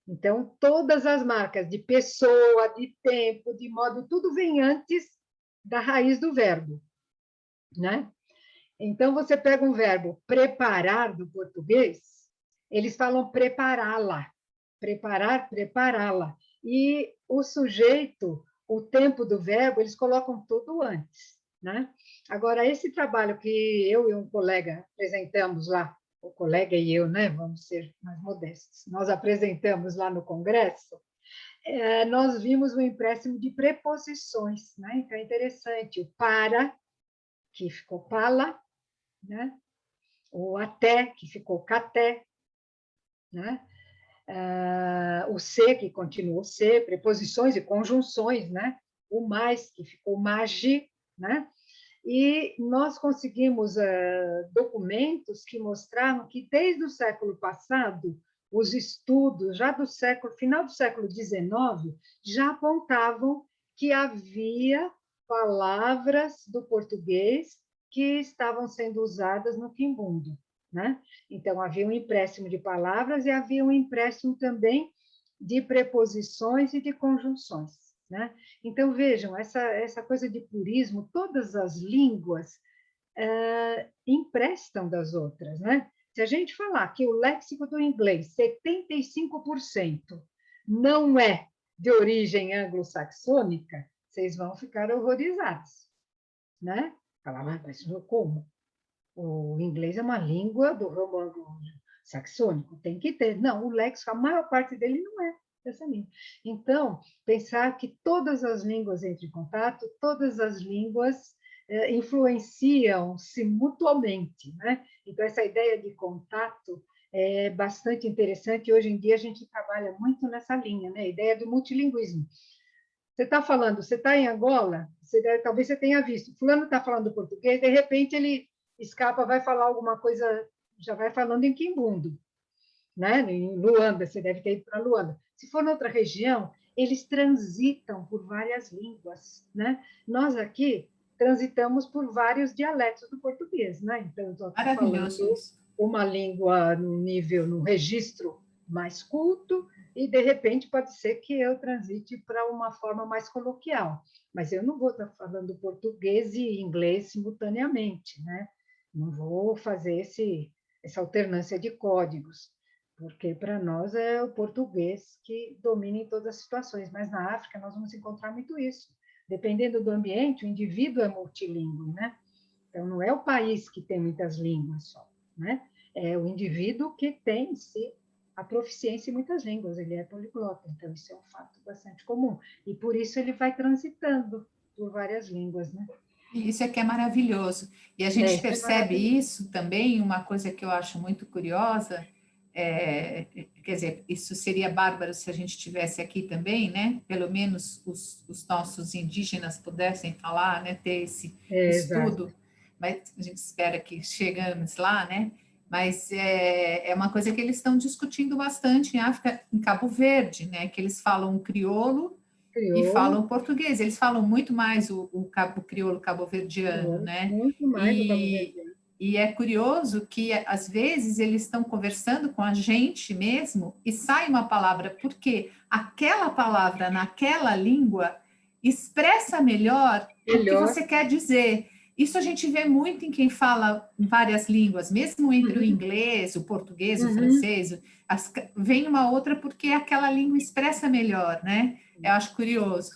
Então, todas as marcas de pessoa, de tempo, de modo, tudo vem antes da raiz do verbo, né? Então, você pega um verbo preparar do português, eles falam prepará-la, preparar, prepará-la. E o sujeito, o tempo do verbo, eles colocam tudo antes, né? Agora, esse trabalho que eu e um colega apresentamos lá, o colega e eu, né? Vamos ser mais modestos. Nós apresentamos lá no congresso, nós vimos o empréstimo de preposições, né? Então, é interessante. O para, que ficou pala, né? O até, que ficou caté, né? O se, que continuou se, preposições e conjunções, né? O mais, que ficou magi, né? E nós conseguimos documentos que mostravam que, desde o século passado, os estudos, já do século, final do século XIX, já apontavam que havia palavras do português que estavam sendo usadas no quimbundo, né? Então, havia um empréstimo de palavras e havia um empréstimo também de preposições e de conjunções, né? Então, vejam, essa coisa de purismo, todas as línguas emprestam das outras, né? Se a gente falar que o léxico do inglês, 75% não é de origem anglo-saxônica, vocês vão ficar horrorizados, né? Falar, mas como? O inglês é uma língua do ramo anglo-saxônico, tem que ter. Não, o léxico, a maior parte dele não é dessa língua. Então, pensar que todas as línguas entram em contato, todas as línguas influenciam-se mutuamente, né? Então, essa ideia de contato é bastante interessante. Hoje em dia, a gente trabalha muito nessa linha, né? A ideia do multilinguismo. Você está falando, você está em Angola, talvez você tenha visto, fulano está falando português, de repente ele escapa, vai falar alguma coisa, já vai falando em quimbundo, né? Em Luanda, você deve ter ido para Luanda. Se for noutra região, eles transitam por várias línguas, né? Nós aqui transitamos por vários dialetos do português, né? Então, eu estou aqui falando Maravilhoso isso. uma língua no nível, no registro mais culto, e de repente pode ser que eu transite para uma forma mais coloquial, mas eu não vou estar falando português e inglês simultaneamente, né? Não vou fazer essa alternância de códigos, porque para nós é o português que domina em todas as situações, mas na África nós vamos encontrar muito isso. Dependendo do ambiente, o indivíduo é multilíngue, né? Então, não é o país que tem muitas línguas só, né? É o indivíduo que tem, sim, a proficiência em muitas línguas, ele é poliglota, então isso é um fato bastante comum. E por isso ele vai transitando por várias línguas, né? Isso é que é maravilhoso. E a gente Isso é percebe maravilhoso. isso também, uma coisa que eu acho muito curiosa, quer dizer, isso seria bárbaro se a gente tivesse aqui também, né? Pelo menos os nossos indígenas pudessem falar, né? Ter esse Exato. estudo, mas a gente espera que chegamos lá, né? Mas é uma coisa que eles estão discutindo bastante em África, em Cabo Verde, né? Que eles falam um crioulo e Crioulo, falam português. Eles falam muito mais o crioulo cabo-verdiano, crioulo, né? muito mais do E, cabo-verdiano. e é curioso que, às vezes, eles estão conversando com a gente mesmo e sai uma palavra, porque aquela palavra naquela língua expressa melhor o que Melhor. você quer dizer. Isso a gente vê muito em quem fala em várias línguas, mesmo entre o Uhum, inglês, o português, o uhum. francês, vem uma outra porque aquela língua expressa melhor, né? Eu acho curioso.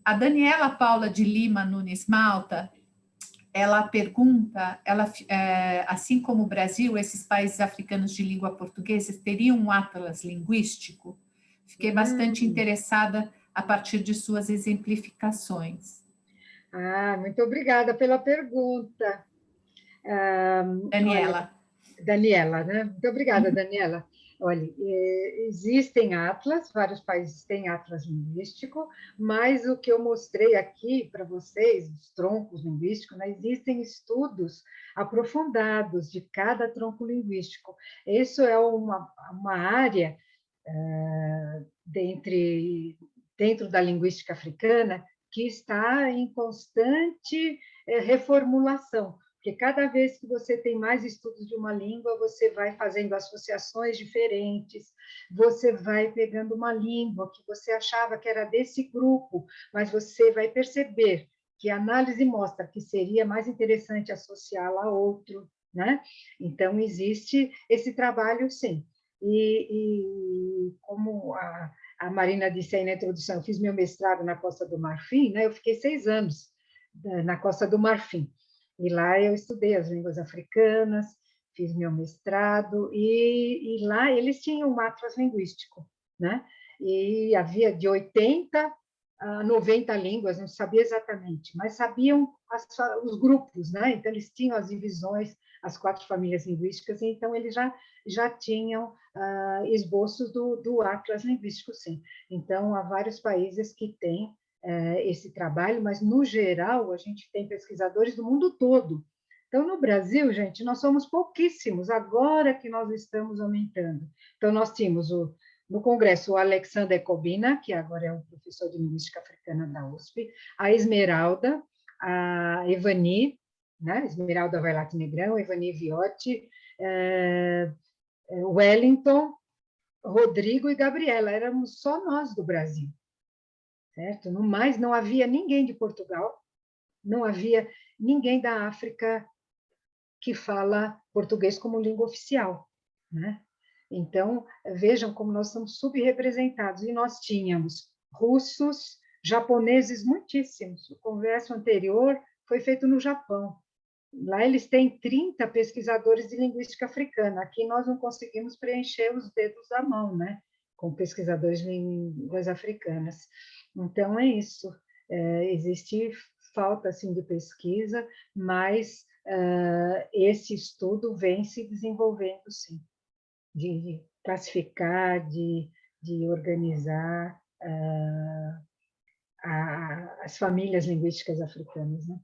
A Daniela Paula de Lima Nunes Malta, ela pergunta, assim como o Brasil, esses países africanos de língua portuguesa teriam um atlas linguístico? Fiquei bastante Hum. interessada a partir de suas exemplificações. Ah, muito obrigada pela pergunta. Olha, Daniela. Daniela, né? Muito obrigada, Daniela. Olha, existem atlas, vários países têm atlas linguístico, mas o que eu mostrei aqui para vocês, os troncos linguísticos, né, existem estudos aprofundados de cada tronco linguístico. Isso é uma área dentro da linguística africana que está em constante reformulação, porque cada vez que você tem mais estudos de uma língua, você vai fazendo associações diferentes, você vai pegando uma língua que você achava que era desse grupo, mas você vai perceber que a análise mostra que seria mais interessante associá-la a outro, né? Então, existe esse trabalho, sim. E como a Marina disse aí na introdução, eu fiz meu mestrado na Costa do Marfim, né? Eu fiquei 6 anos na Costa do Marfim. E lá eu estudei as línguas africanas, fiz meu mestrado, e lá eles tinham um atlas linguístico, né? E havia de 80 a 90 línguas, não sabia exatamente, mas sabiam os grupos, né? Então eles tinham as divisões, as 4 famílias linguísticas, então eles já tinham esboços do Atlas Linguístico, sim. Então, há vários países que têm esse trabalho, mas, no geral, a gente tem pesquisadores do mundo todo. Então, no Brasil, gente, nós somos pouquíssimos, agora que nós estamos aumentando. Então, nós tínhamos no Congresso o Alexander Kobina, que agora é um professor de linguística africana da USP, a Esmeralda, a Evani, né? Esmeralda Vailate Negrão, Evani Viotti, Wellington, Rodrigo e Gabriela, éramos só nós do Brasil, certo? No mais, não havia ninguém de Portugal, não havia ninguém da África que fala português como língua oficial, né? Então, vejam como nós estamos subrepresentados. E nós tínhamos russos, japoneses, muitíssimos. O congresso anterior foi feito no Japão. Lá eles têm 30 pesquisadores de linguística africana. Aqui nós não conseguimos preencher os dedos da mão, né? Com pesquisadores de línguas africanas. Então, é isso. Existe falta, assim, de pesquisa, mas esse estudo vem se desenvolvendo, sim, de classificar, de organizar as famílias linguísticas africanas, né?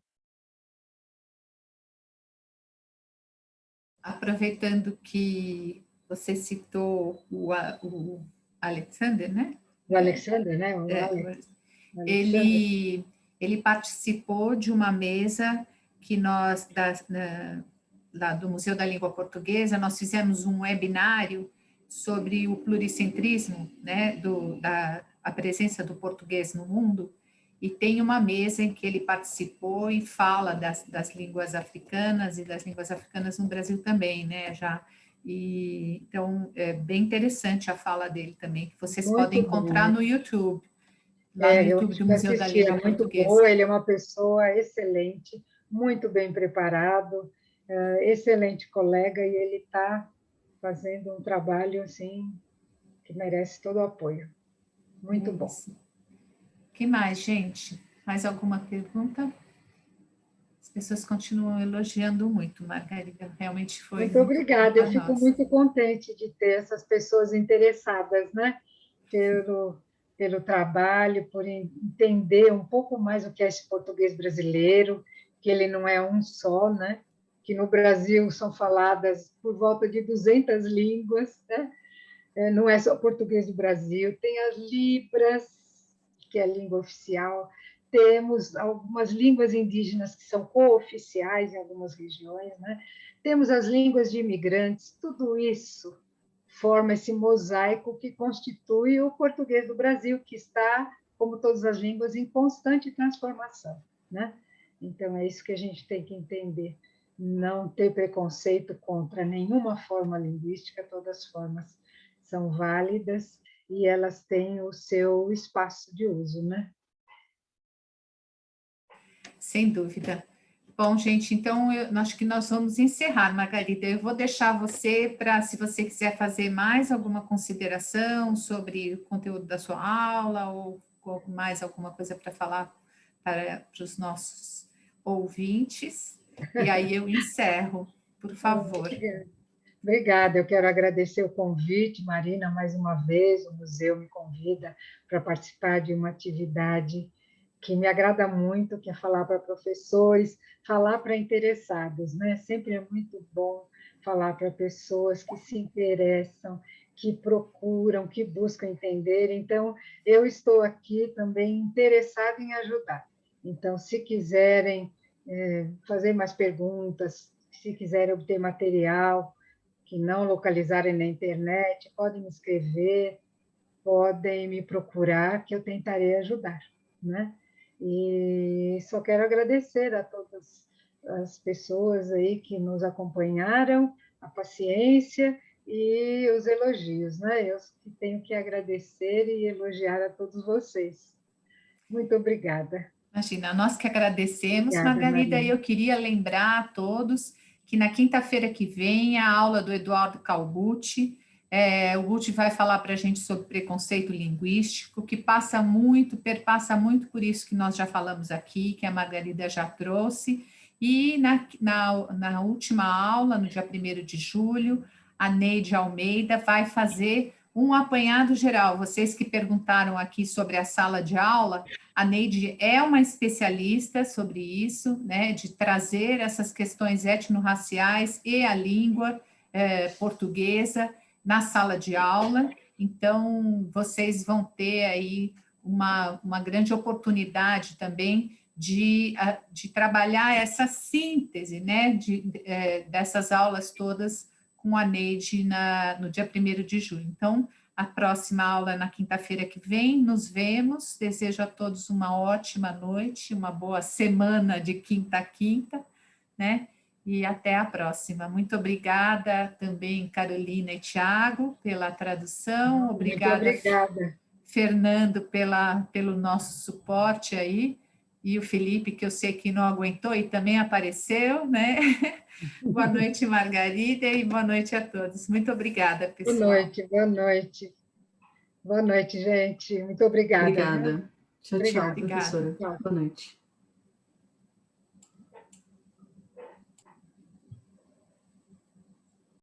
Aproveitando que você citou o Alexander, né? O Alexander, né? O Alexander. Ele, ele participou de uma mesa que nós, lá do Museu da Língua Portuguesa, nós fizemos um webinário sobre o pluricentrismo, né, a presença do português no mundo, e tem uma mesa em que ele participou e fala das línguas africanas e das línguas africanas no Brasil também, né, já. E, então, é bem interessante a fala dele também, que vocês podem Muito bom, encontrar né? no YouTube. lá no Eu YouTube do Museu da assisti, é Língua muito Portuguesa. boa, ele é uma pessoa excelente, muito bem preparado, excelente colega, e ele está fazendo um trabalho assim que merece todo o apoio. Muito É bom. isso. O que mais, gente? Mais alguma pergunta? As pessoas continuam elogiando muito, Margarida. Realmente foi Muito muito bom obrigada, eu para fico nós. muito contente de ter essas pessoas interessadas, né? Pelo trabalho, por entender um pouco mais o que é esse português brasileiro, que ele não é um só, né? Que no Brasil são faladas por volta de 200 línguas, né? Não é só português do Brasil, tem as Libras, que é a língua oficial, temos algumas línguas indígenas que são cooficiais em algumas regiões, né? Temos as línguas de imigrantes, tudo isso forma esse mosaico que constitui o português do Brasil, que está, como todas as línguas, em constante transformação, né? Então, é isso que a gente tem que entender. Não ter preconceito contra nenhuma forma linguística, todas as formas são válidas e elas têm o seu espaço de uso, né? Sem dúvida. Bom, gente, então eu acho que nós vamos encerrar, Margarida. Eu vou deixar você para, se você quiser fazer mais alguma consideração sobre o conteúdo da sua aula ou mais alguma coisa para falar para os nossos ouvintes. E aí eu encerro, por favor. Obrigada, eu quero agradecer o convite, Marina, mais uma vez. O museu me convida para participar de uma atividade que me agrada muito, que é falar para professores, falar para interessados, né? Sempre é muito bom falar para pessoas que se interessam, que procuram, que buscam entender. Então, eu estou aqui também interessada em ajudar. Então, se quiserem fazer mais perguntas, se quiserem obter material que não localizarem na internet, podem me escrever, podem me procurar, que eu tentarei ajudar, né? E só quero agradecer a todas as pessoas aí que nos acompanharam, a paciência e os elogios, né? Eu tenho que agradecer e elogiar a todos vocês. Muito obrigada. Imagina, nós que agradecemos, Obrigada, Margarida, e Marina. eu queria lembrar a todos que na quinta-feira que vem a aula do Eduardo Calbucci, o Gucci vai falar para a gente sobre preconceito linguístico, que passa muito, perpassa muito por isso que nós já falamos aqui, que a Margarida já trouxe, e na última aula, no dia 1º de julho, a Neide Almeida vai fazer um apanhado geral. Vocês que perguntaram aqui sobre a sala de aula, a Neide é uma especialista sobre isso, né, de trazer essas questões étnico-raciais e a língua portuguesa na sala de aula. Então, vocês vão ter aí uma grande oportunidade também de trabalhar essa síntese, né, dessas aulas todas com a Neide no dia 1º de julho. Então, a próxima aula é na quinta-feira que vem. Nos vemos. Desejo a todos uma ótima noite, uma boa semana de quinta a quinta, né? E até a próxima. Muito obrigada também, Carolina e Tiago, pela tradução. Muito Obrigada, obrigada. Fernando, pelo nosso suporte aí. E o Felipe, que eu sei que não aguentou e também apareceu, né? Boa noite, Margarida, e boa noite a todos. Muito obrigada, Boa pessoal. noite, boa noite. Boa noite, gente. Muito obrigada, viu? Obrigada. Tchau, tchau, Obrigada. Obrigada. professora. Tchau. Boa noite.